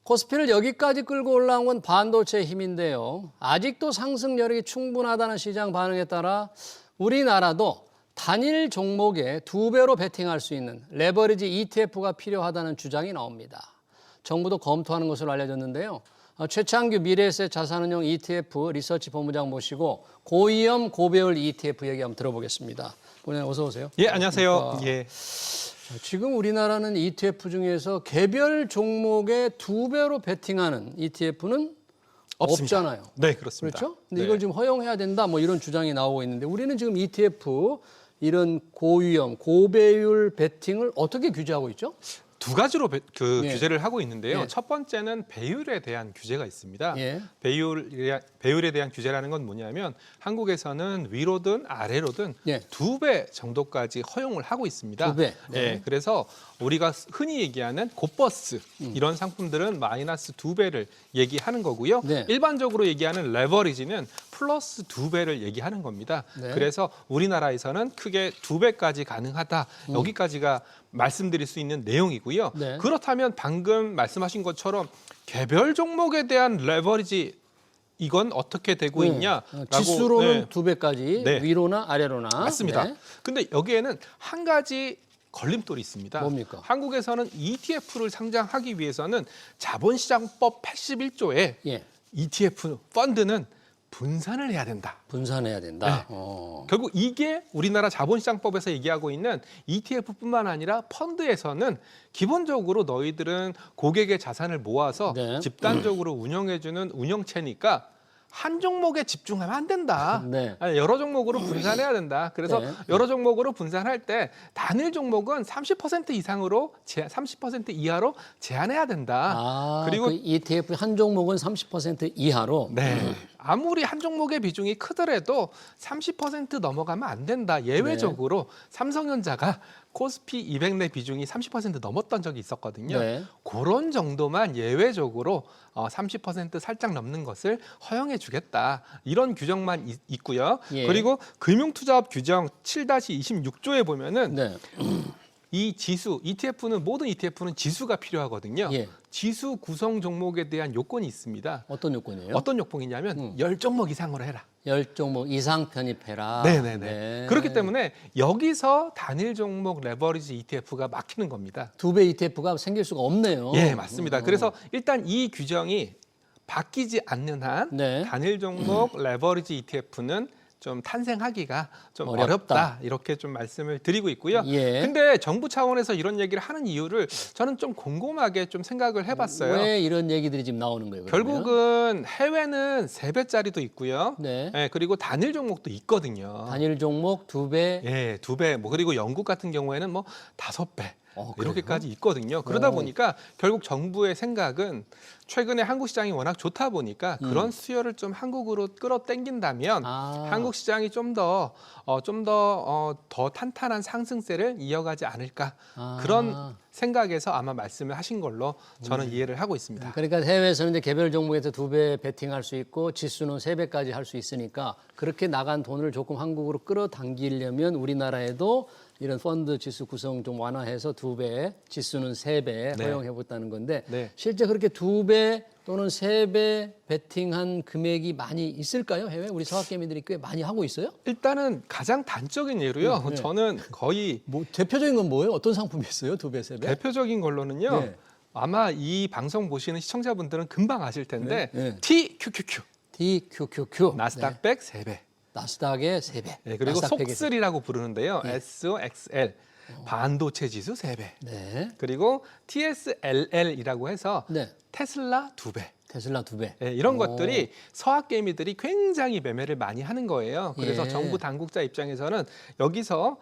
코스피를 여기까지 끌고 올라온 건 반도체의 힘인데요. 아직도 상승 여력이 충분하다는 시장 반응에 따라 우리나라도 단일 종목에 2배로 베팅할 수 있는 레버리지 ETF가 필요하다는 주장이 나옵니다. 정부도 검토하는 것으로 알려졌는데요. 최창규 미래에셋 자산운용 ETF 리서치 본부장 모시고 고위험 고배율 ETF 얘기 한번 들어보겠습니다. 본부장 어서 오세요. 예, 안녕하세요. 예. 지금 우리나라는 ETF 중에서 개별 종목에 2배로 베팅하는 ETF는 없습니다. 없잖아요. 네, 그렇습니다. 그렇죠? 근데 네. 이걸 지금 허용해야 된다 뭐 이런 주장이 나오고 있는데 우리는 지금 ETF 이런 고위험 고배율 베팅을 어떻게 규제하고 있죠? 두 가지로 예. 규제를 하고 있는데요. 예. 첫 번째는 배율에 대한 규제가 있습니다. 예. 배율에 대한 규제라는 건 뭐냐면 한국에서는 위로든 아래로든 예. 2배 정도까지 허용을 하고 있습니다. 2배. 네. 예, 그래서 우리가 흔히 얘기하는 고버스 이런 상품들은 마이너스 2배를 얘기하는 거고요. 네. 일반적으로 얘기하는 레버리지는 플러스 2배를 얘기하는 겁니다. 네. 그래서 우리나라에서는 크게 2배까지 가능하다. 여기까지가 말씀드릴 수 있는 내용이고요. 네. 그렇다면 방금 말씀하신 것처럼 개별 종목에 대한 레버리지 이건 어떻게 되고 있냐라고 지수로는 네. 2배까지 네. 위로나 아래로나. 맞습니다. 네. 근데 여기에는 한 가지 걸림돌이 있습니다. 뭡니까? 한국에서는 ETF를 상장하기 위해서는 자본시장법 81조에 예. ETF 펀드는 분산을 해야 된다. 분산해야 된다. 네. 결국 이게 우리나라 자본시장법에서 얘기하고 있는 ETF뿐만 아니라 펀드에서는 기본적으로 너희들은 고객의 자산을 모아서 네. 집단적으로 운영해주는 운영체니까 한 종목에 집중하면 안 된다. 네. 아니, 여러 종목으로 분산해야 된다. 그래서 네. 여러 종목으로 분산할 때 단일 종목은 30% 이상으로 30% 이하로 제한해야 된다. 그리고 그 ETF 한 종목은 30% 이하로. 네. 아무리 한 종목의 비중이 크더라도 30% 넘어가면 안 된다. 예외적으로 삼성전자가 코스피 200 내 비중이 30% 넘었던 적이 있었거든요. 네. 그런 정도만 예외적으로 30% 살짝 넘는 것을 허용해 주겠다. 이런 규정만 있고요. 예. 그리고 금융투자업 규정 7-26조에 보면은 네. 이 지수 ETF는 모든 ETF는 지수가 필요하거든요. 예. 지수 구성 종목에 대한 요건이 있습니다. 어떤 요건이에요? 어떤 요건이냐면 10종목 이상으로 해라. 10종목 이상 편입해라. 네네네. 네. 그렇기 때문에 여기서 단일 종목 레버리지 ETF가 막히는 겁니다. 2배 ETF가 생길 수가 없네요. 예, 맞습니다. 그래서 일단 이 규정이 바뀌지 않는 한 네. 단일 종목 레버리지 ETF는 좀 탄생하기가 좀 어렵다. 어렵다 이렇게 좀 말씀을 드리고 있고요. 예. 근데 정부 차원에서 이런 얘기를 하는 이유를 저는 좀 곰곰하게 좀 생각을 해봤어요. 왜 이런 얘기들이 지금 나오는 거예요? 그러면? 결국은 해외는 3배짜리도 있고요. 네. 예, 그리고 단일 종목도 있거든요. 단일 종목 2배. 예, 2배. 뭐 그리고 영국 같은 경우에는 뭐 5배. 그래요? 이렇게까지 있거든요. 그러다 오. 보니까 결국 정부의 생각은 최근에 한국 시장이 워낙 좋다 보니까 그런 수요를 좀 한국으로 끌어당긴다면 한국 시장이 좀 더 탄탄한 상승세를 이어가지 않을까 그런 생각에서 아마 말씀을 하신 걸로 저는 이해를 하고 있습니다. 그러니까 해외에서는 이제 개별 종목에서 2배 베팅할 수 있고 지수는 3배까지 할 수 있으니까 그렇게 나간 돈을 조금 한국으로 끌어당기려면 우리나라에도 이런 펀드 지수 구성 좀 완화해서 2배, 지수는 3배 네. 허용해봤다는 건데 네. 실제 그렇게 2배 또는 3배 베팅한 금액이 많이 있을까요? 해외 우리 서학개미들이 꽤 많이 하고 있어요? 일단은 가장 단적인 예로요. 네. 저는 거의 뭐 대표적인 건 뭐예요? 어떤 상품이 있어요? 2배, 3배? 대표적인 걸로는요. 네. 아마 이 방송 보시는 시청자분들은 금방 아실 텐데 네. TQQQ TQQQ 나스닥백 3배. 나스닥의 3배. 네, 그리고 나스닥 속슬이라고 부르는데요. SOXL 반도체 지수 3배. 네. 그리고 TSLL이라고 해서 네. 테슬라 2배. 테슬라 2배. 네, 이런 오. 것들이 서학개미들이 굉장히 매매를 많이 하는 거예요. 그래서 예. 정부 당국자 입장에서는 여기서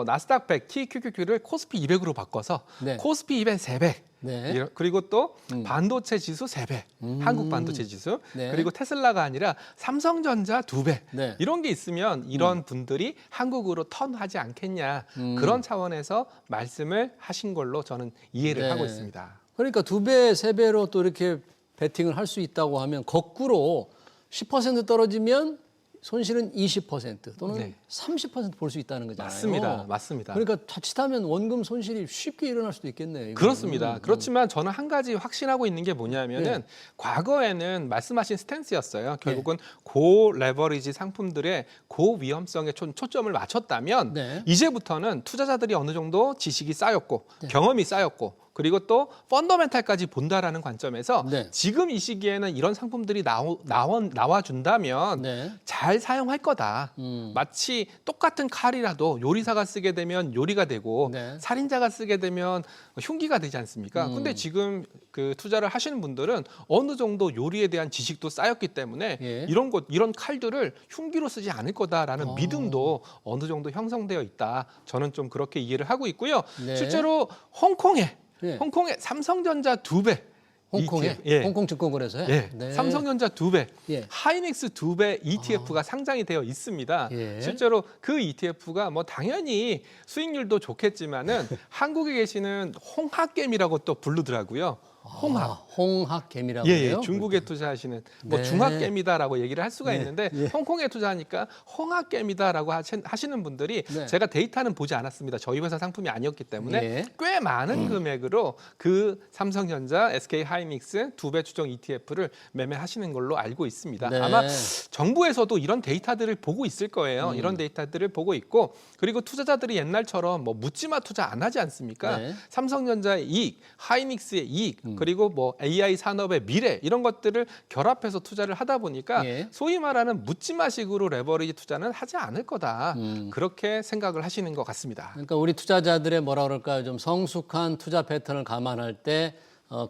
나스닥 100 TQQQ를 코스피 200으로 바꿔서 네. 코스피 200 3배. 네. 그리고 또 반도체 지수 3배, 한국 반도체 지수, 네. 그리고 테슬라가 아니라 삼성전자 2배. 네. 이런 게 있으면 이런 분들이 한국으로 턴하지 않겠냐. 그런 차원에서 말씀을 하신 걸로 저는 이해를 네. 하고 있습니다. 그러니까 2배, 3배로 또 이렇게 베팅을 할 수 있다고 하면 거꾸로 10% 떨어지면 손실은 20% 또는 네. 30% 볼 수 있다는 거잖아요. 맞습니다. 맞습니다. 그러니까 자칫하면 원금 손실이 쉽게 일어날 수도 있겠네요. 이거는. 그렇습니다. 그렇지만 저는 한 가지 확신하고 있는 게 뭐냐면은 네. 과거에는 말씀하신 스탠스였어요. 결국은 고 레버리지 상품들의 고 위험성에 초점을 맞췄다면 네. 이제부터는 투자자들이 어느 정도 지식이 쌓였고 경험이 쌓였고 그리고 또 펀더멘탈까지 본다라는 관점에서 네. 지금 이 시기에는 이런 상품들이 나와준다면 네. 잘 사용할 거다. 마치 똑같은 칼이라도 요리사가 쓰게 되면 요리가 되고 네. 살인자가 쓰게 되면 흉기가 되지 않습니까? 근데 지금 그 투자를 하시는 분들은 어느 정도 요리에 대한 지식도 쌓였기 때문에 예. 이런 칼들을 흉기로 쓰지 않을 거다라는 믿음도 어느 정도 형성되어 있다. 저는 좀 그렇게 이해를 하고 있고요. 네. 실제로 홍콩에 네. 삼성전자 2배 홍콩에 ETF, 예. 홍콩 증권거래소에 예, 네. 삼성전자 2배, 예. 하이닉스 2배 ETF가 상장이 되어 있습니다. 예. 실제로 그 ETF가 뭐 당연히 수익률도 좋겠지만은 한국에 계시는 홍학개미라고 또 부르더라고요. 홍학. 홍학개미라고 예, 해요. 중국에 투자하시는 뭐 네. 중학개미다라고 얘기를 할 수가 네. 있는데 예. 홍콩에 투자하니까 홍학개미다라고 하시는 분들이 네. 제가 데이터는 보지 않았습니다. 저희 회사 상품이 아니었기 때문에 예. 꽤 많은 금액으로 그 삼성전자, SK하이닉스 2배 추정 ETF를 매매하시는 걸로 알고 있습니다. 네. 아마 정부에서도 이런 데이터들을 보고 있을 거예요. 이런 데이터들을 보고 있고 그리고 투자자들이 옛날처럼 뭐 묻지마 투자 안 하지 않습니까? 네. 삼성전자의 이익, 하이닉스의 이익, 그리고 뭐 AI 산업의 미래 이런 것들을 결합해서 투자를 하다 보니까 예. 소위 말하는 묻지마식으로 레버리지 투자는 하지 않을 거다. 그렇게 생각을 하시는 것 같습니다. 그러니까 우리 투자자들의 뭐라 그럴까요? 좀 성숙한 투자 패턴을 감안할 때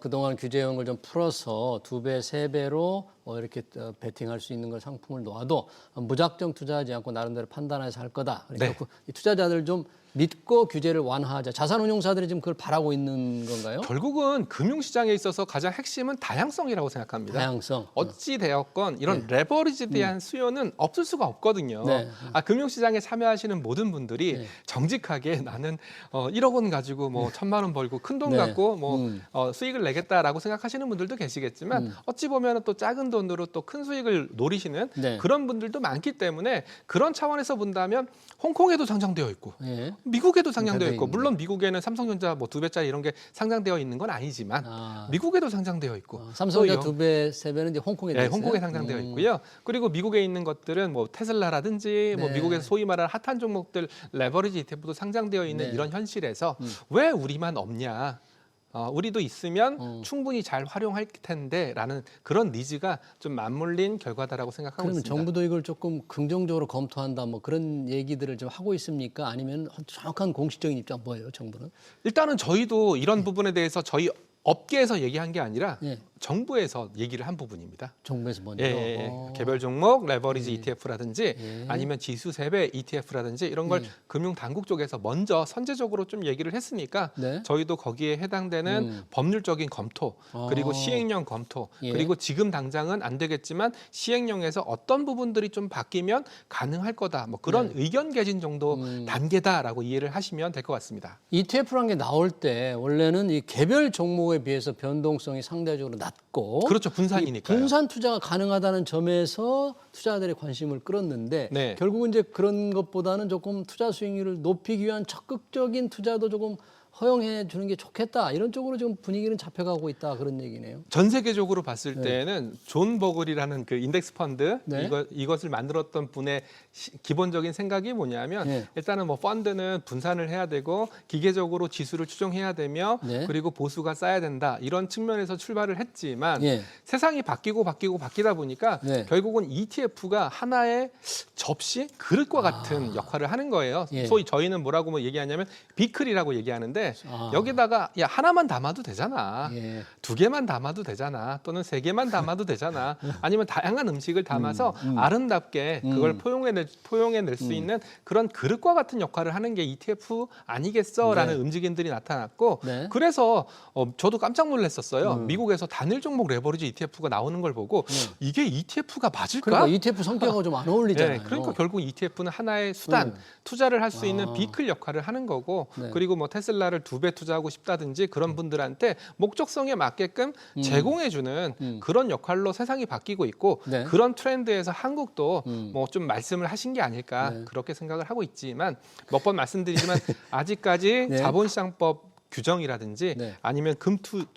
그동안 규제형 걸 좀 풀어서 2배, 3배로 이렇게 베팅할 수 있는 걸 상품을 놓아도 무작정 투자하지 않고 나름대로 판단해서 할 거다. 그러니까 네. 이 투자자들 좀 믿고 규제를 완화하자. 자산운용사들이 지금 그걸 바라고 있는 건가요? 결국은 금융시장에 있어서 가장 핵심은 다양성이라고 생각합니다. 다양성. 어찌 되었건 이런 레버리지에 대한 수요는 없을 수가 없거든요. 네. 금융시장에 참여하시는 모든 분들이 정직하게 나는 1억 원 가지고 뭐 1,000만 원 벌고 큰 돈 네. 갖고 뭐 수익을 내겠다라고 생각하시는 분들도 계시겠지만 어찌 보면 또 작은 돈으로 또 큰 수익을 노리시는 네. 그런 분들도 많기 때문에 그런 차원에서 본다면 홍콩에도 상장되어 있고 예. 미국에도 상장되어 있고 있네. 물론 미국에는 삼성전자 뭐 2배짜리 이런 게 상장되어 있는 건 아니지만 아, 미국에도 상장되어 있고 삼성전자 또 2배, 3배는 이제 홍콩에 네, 있어요. 홍콩에 상장되어 있고요. 그리고 미국에 있는 것들은 뭐 테슬라라든지 뭐 네. 미국에서 소위 말하는 핫한 종목들 레버리지 ETF도 상장되어 있는 네. 이런 현실에서 왜 우리만 없냐? 우리도 있으면 충분히 잘 활용할 텐데라는 그런 니즈가 좀 맞물린 결과다라고 생각하고 그러면 있습니다. 정부도 이걸 조금 긍정적으로 검토한다 뭐 그런 얘기들을 좀 하고 있습니까? 아니면 정확한 공식적인 입장 뭐예요, 정부는? 일단은 저희도 이런 부분에 대해서 저희 업계에서 얘기한 게 아니라 예. 정부에서 얘기를 한 부분입니다. 정부에서 먼저. 예. 개별 종목 레버리지 ETF라든지 예. 아니면 지수 3배 ETF라든지 이런 걸 예. 금융 당국 쪽에서 먼저 선제적으로 좀 얘기를 했으니까 네. 저희도 거기에 해당되는 법률적인 검토 그리고 시행령 검토 예. 그리고 지금 당장은 안 되겠지만 시행령에서 어떤 부분들이 좀 바뀌면 가능할 거다 뭐 그런 의견 개진 정도 단계다라고 이해를 하시면 될 것 같습니다. ETF라는 게 나올 때 원래는 이 개별 종목에 비해서 변동성이 상대적으로 낮고 그렇죠. 분산이니까요. 분산 투자가 가능하다는 점에서 투자자들의 관심을 끌었는데 네. 결국은 이제 그런 것보다는 조금 투자 수익률을 높이기 위한 적극적인 투자도 조금 허용해 주는 게 좋겠다 이런 쪽으로 지금 분위기는 잡혀가고 있다 그런 얘기네요. 전 세계적으로 봤을 때는 존 버글이라는 그 인덱스 펀드 네. 이것을 만들었던 분의 기본적인 생각이 뭐냐면 네. 일단은 뭐 펀드는 분산을 해야 되고 기계적으로 지수를 추정해야 되며 네. 그리고 보수가 쌓여야 된다 이런 측면에서 출발을 했지만 예. 세상이 바뀌다 보니까 네. 결국은 ETF가 하나의 접시 그릇과 같은 역할을 하는 거예요. 예. 소위 저희는 뭐라고 뭐 얘기하냐면 비클이라고 얘기하는데 아. 여기다가 야 하나만 담아도 되잖아. 예. 2개만 담아도 되잖아. 또는 3개만 담아도 되잖아. 아니면 다양한 음식을 담아서 아름답게 그걸 포용해낼 수 있는 그런 그릇과 같은 역할을 하는 게 ETF 아니겠어라는 네. 움직임들이 나타났고 네. 그래서 저도 깜짝 놀랐었어요. 미국에서 단일 종목 레버리지 ETF가 나오는 걸 보고 이게 ETF가 맞을까? 그러니까 ETF 성격하고 좀 안 어울리잖아요. 네, 그러니까 결국 ETF는 하나의 수단, 투자를 할 수 있는 비클 역할을 하는 거고 네. 그리고 뭐 테슬라를 2배 투자하고 싶다든지 그런 분들한테 목적성에 맞게끔 제공해주는 그런 역할로 세상이 바뀌고 있고 네. 그런 트렌드에서 한국도 뭐 좀 말씀을 하신 게 아닐까 네. 그렇게 생각을 하고 있지만 몇 번 말씀드리지만 아직까지 네. 자본시장법 규정이라든지 네. 아니면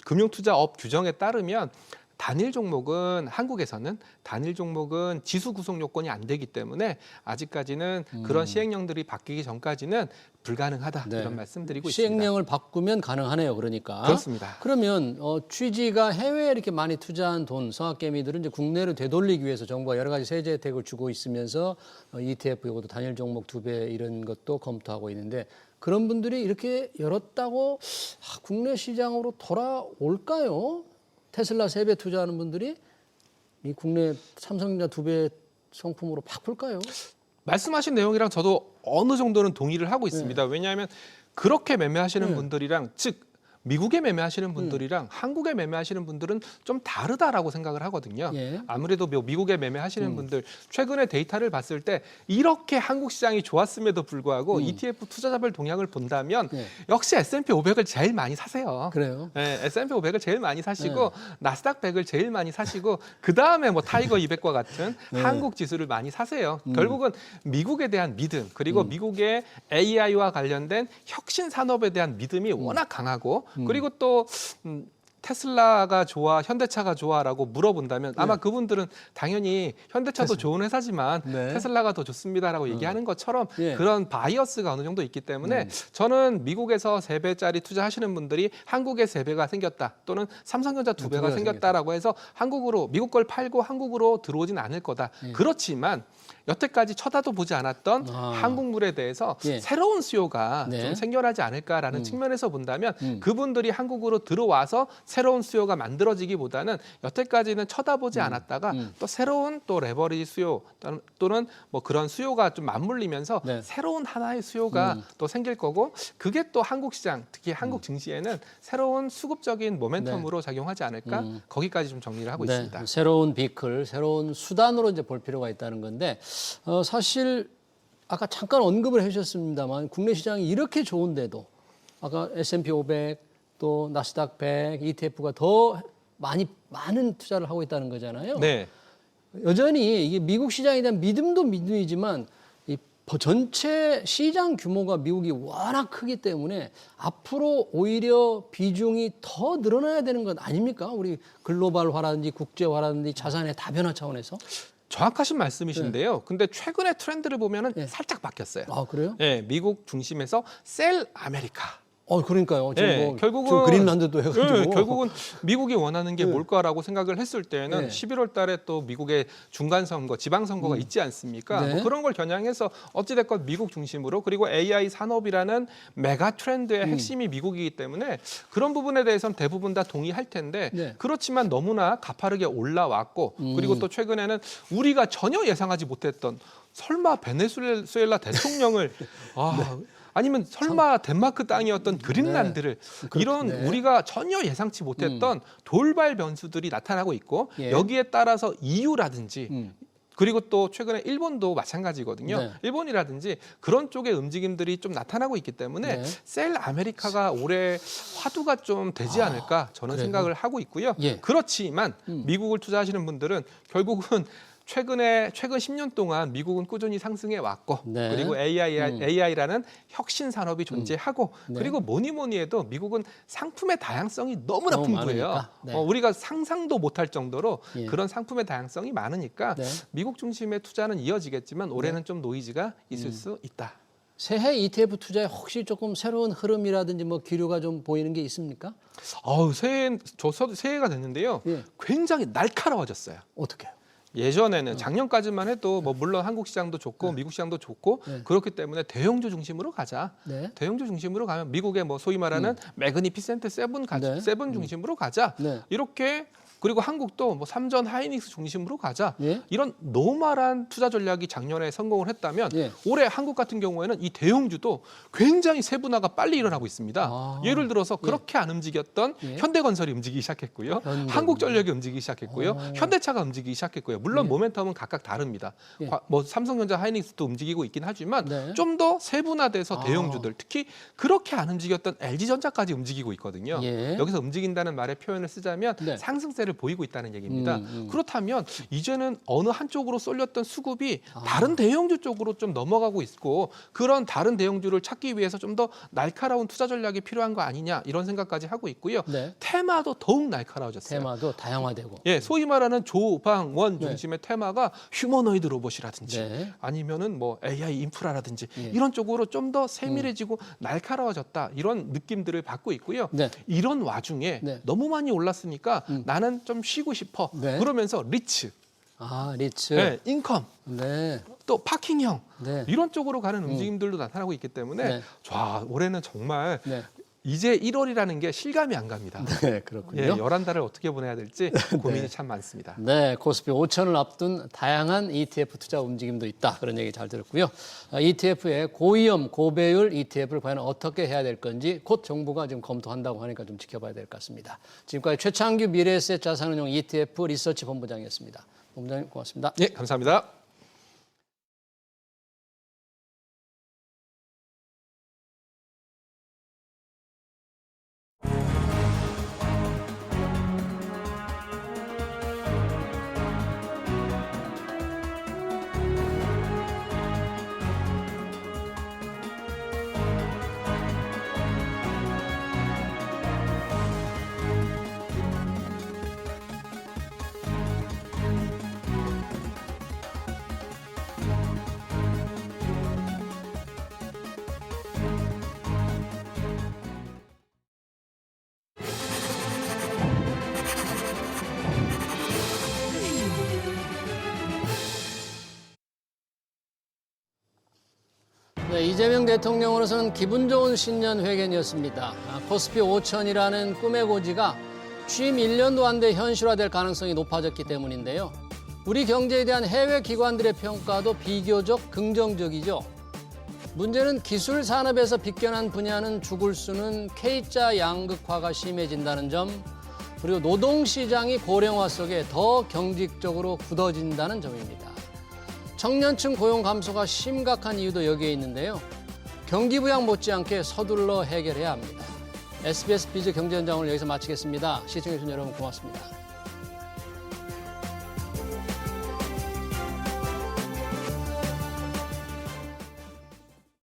금융투자업 규정에 따르면 단일 종목은 한국에서는 단일 종목은 지수 구성 요건이 안 되기 때문에 아직까지는 그런 시행령들이 바뀌기 전까지는 불가능하다 네. 이런 말씀드리고 시행령을 바꾸면 가능하네요. 그러니까. 그렇습니다. 그러면 취지가 해외에 이렇게 많이 투자한 돈, 성악개미들은 이제 국내로 되돌리기 위해서 정부가 여러 가지 세제 혜택을 주고 있으면서 ETF 이것도 단일 종목 2배 이런 것도 검토하고 있는데 그런 분들이 이렇게 열었다고 국내 시장으로 돌아올까요? 테슬라 3배 투자하는 분들이 이 국내 삼성전자 2배 상품으로 바꿀까요? 말씀하신 내용이랑 저도 어느 정도는 동의를 하고 있습니다. 네. 왜냐하면 그렇게 매매하시는 분들이랑 즉 미국에 매매하시는 분들이랑 한국에 매매하시는 분들은 좀 다르다라고 생각을 하거든요. 예. 아무래도 미국에 매매하시는 분들 최근에 데이터를 봤을 때 이렇게 한국 시장이 좋았음에도 불구하고 ETF 투자자별 동향을 본다면 예. 역시 S&P 500을 제일 많이 사세요. 그래요? 네, S&P 500을 제일 많이 사시고 나스닥 100을 제일 많이 사시고 그 다음에 뭐 타이거 200과 같은 한국 지수를 많이 사세요. 결국은 미국에 대한 믿음 그리고 미국의 AI와 관련된 혁신 산업에 대한 믿음이 워낙 강하고 그리고 또 테슬라가 좋아, 현대차가 좋아라고 물어본다면 아마 그분들은 당연히 현대차도 좋은 회사지만 네. 테슬라가 더 좋습니다라고 얘기하는 것처럼 예. 그런 바이어스가 어느 정도 있기 때문에 저는 미국에서 3배짜리 투자하시는 분들이 한국에 3배가 생겼다 또는 삼성전자 2배가 생겼다라고 해서 한국으로 미국 걸 팔고 한국으로 들어오진 않을 거다. 그렇지만 여태까지 쳐다도 보지 않았던 한국물에 대해서 예. 새로운 수요가 네. 좀 생겨나지 않을까라는 측면에서 본다면 그분들이 한국으로 들어와서 새로운 수요가 만들어지기보다는 여태까지는 쳐다보지 않았다가 또 새로운 또 레버리지 수요 또는 뭐 그런 수요가 좀 맞물리면서 네. 새로운 하나의 수요가 또 생길 거고 그게 또 한국 시장 특히 한국 증시에는 새로운 수급적인 모멘텀으로 작용하지 않을까 거기까지 좀 정리를 하고 있습니다. 새로운 비클, 새로운 수단으로 이제 볼 필요가 있다는 건데 사실 아까 잠깐 언급을 해주셨습니다만 국내 시장이 이렇게 좋은데도 아까 S&P 500 또 나스닥 100 ETF가 더 많은 투자를 하고 있다는 거잖아요. 네. 여전히 이게 미국 시장에 대한 믿음도 믿음이지만 이 전체 시장 규모가 미국이 워낙 크기 때문에 앞으로 오히려 비중이 더 늘어나야 되는 것 아닙니까? 우리 글로벌화라든지 국제화라든지 자산의 다변화 차원에서. 정확하신 말씀이신데요. 근데 최근의 트렌드를 보면은 예. 살짝 바뀌었어요. 아, 그래요? 예, 미국 중심에서 셀 아메리카. 그러니까요. 지금 예, 뭐 결국은 지금 그린란드도 해가지고. 예, 결국은 미국이 원하는 게 네. 뭘까라고 생각을 했을 때는 네. 11월 달에 또 미국의 중간 선거, 지방 선거가 있지 않습니까? 네. 뭐 그런 걸 겨냥해서 어찌 됐건 미국 중심으로 그리고 AI 산업이라는 메가 트렌드의 핵심이 미국이기 때문에 그런 부분에 대해서는 대부분 다 동의할 텐데 네. 그렇지만 너무나 가파르게 올라왔고 그리고 또 최근에는 우리가 전혀 예상하지 못했던 설마 베네수엘라 대통령을 아니면 설마 덴마크 땅이었던 그린란드를 이런 네. 우리가 전혀 예상치 못했던 돌발 변수들이 나타나고 있고 예. 여기에 따라서 EU라든지 그리고 또 최근에 일본도 마찬가지거든요. 네. 일본이라든지 그런 쪽의 움직임들이 좀 나타나고 있기 때문에 네. 셀 아메리카가 올해 화두가 좀 되지 않을까 저는 그래요? 생각을 하고 있고요. 예. 그렇지만 미국을 투자하시는 분들은 결국은 최근 10년 동안 미국은 꾸준히 상승해 왔고 네. 그리고 AI라는 혁신 산업이 존재하고 네. 그리고 뭐니 해도 미국은 상품의 다양성이 너무나 너무 풍부해요. 많으니까. 네. 우리가 상상도 못할 정도로 예. 그런 상품의 다양성이 많으니까 네. 미국 중심의 투자는 이어지겠지만 올해는 좀 노이즈가 있을 수 있다. 새해 ETF 투자에 혹시 조금 새로운 흐름이라든지 뭐 기류가 좀 보이는 게 있습니까? 새해가 됐는데요. 예. 굉장히 날카로워졌어요. 어떻게요? 예전에는 작년까지만 해도 뭐 물론 한국 시장도 좋고 미국 시장도 좋고 네. 그렇기 때문에 대형주 중심으로 가자. 네. 대형주 중심으로 가면 미국의 뭐 소위 말하는 매그니피센트 세븐 네. 세븐 중심으로 가자. 네. 이렇게 그리고 한국도 뭐 삼전 하이닉스 중심으로 가자. 예. 이런 노멀한 투자 전략이 작년에 성공을 했다면 예. 올해 한국 같은 경우에는 이 대형주도 굉장히 세분화가 빨리 일어나고 있습니다. 아. 예를 들어서 그렇게 안 움직였던 예. 현대건설이 움직이기 시작했고요. 현대건설. 한국전력이 움직이기 시작했고요. 현대차가 움직이기 시작했고요. 물론 예. 모멘텀은 각각 다릅니다. 예. 뭐 삼성전자 하이닉스도 움직이고 있긴 하지만 네. 좀 더 세분화돼서 아. 대형주들 특히 그렇게 안 움직였던 LG전자까지 움직이고 있거든요. 예. 여기서 움직인다는 말의 표현을 쓰자면 네. 상승세를 보이고 있다는 얘기입니다. 음. 그렇다면 이제는 어느 한쪽으로 쏠렸던 수급이 다른 대형주 쪽으로 좀 넘어가고 있고 그런 다른 대형주를 찾기 위해서 좀 더 날카로운 투자 전략이 필요한 거 아니냐 이런 생각까지 하고 있고요. 네. 테마도 더욱 날카로워졌어요. 테마도 다양화되고. 예, 소위 말하는 조방원 네. 중심의 테마가 휴머노이드 로봇이라든지 네. 아니면은 뭐 AI 인프라라든지 예. 이런 쪽으로 좀 더 세밀해지고 날카로워졌다 이런 느낌들을 받고 있고요. 네. 이런 와중에 네. 너무 많이 올랐으니까 나는 좀 쉬고 싶어. 네. 그러면서 리츠, 리츠. 네, 인컴, 네. 또 파킹형 네. 이런 쪽으로 가는 움직임들도 나타나고 있기 때문에 네. 와, 올해는 정말 네. 이제 1월이라는 게 실감이 안 갑니다. 네, 예, 그렇군요. 11달을 어떻게 보내야 될지 고민이 참 많습니다. 네, 코스피 5천을 앞둔 다양한 ETF 투자 움직임도 있다. 그런 얘기 잘 들었고요. ETF의 고위험, 고배율 ETF를 과연 어떻게 해야 될 건지 곧 정부가 지금 검토한다고 하니까 좀 지켜봐야 될 것 같습니다. 지금까지 최창규 미래에셋 자산운용 ETF 리서치 본부장이었습니다. 본부장님 고맙습니다. 예, 감사합니다. 네, 이재명 대통령으로서는 기분 좋은 신년 회견이었습니다. 코스피 5천이라는 꿈의 고지가 취임 1년도 안 돼 현실화될 가능성이 높아졌기 때문인데요. 우리 경제에 대한 해외 기관들의 평가도 비교적 긍정적이죠. 문제는 기술 산업에서 빗겨난 분야는 죽을 수는 K자 양극화가 심해진다는 점, 그리고 노동시장이 고령화 속에 더 경직적으로 굳어진다는 점입니다. 청년층 고용 감소가 심각한 이유도 여기에 있는데요. 경기 부양 못지않게 서둘러 해결해야 합니다. SBS 비즈 경제 현장을 여기서 마치겠습니다. 시청해주신 여러분 고맙습니다.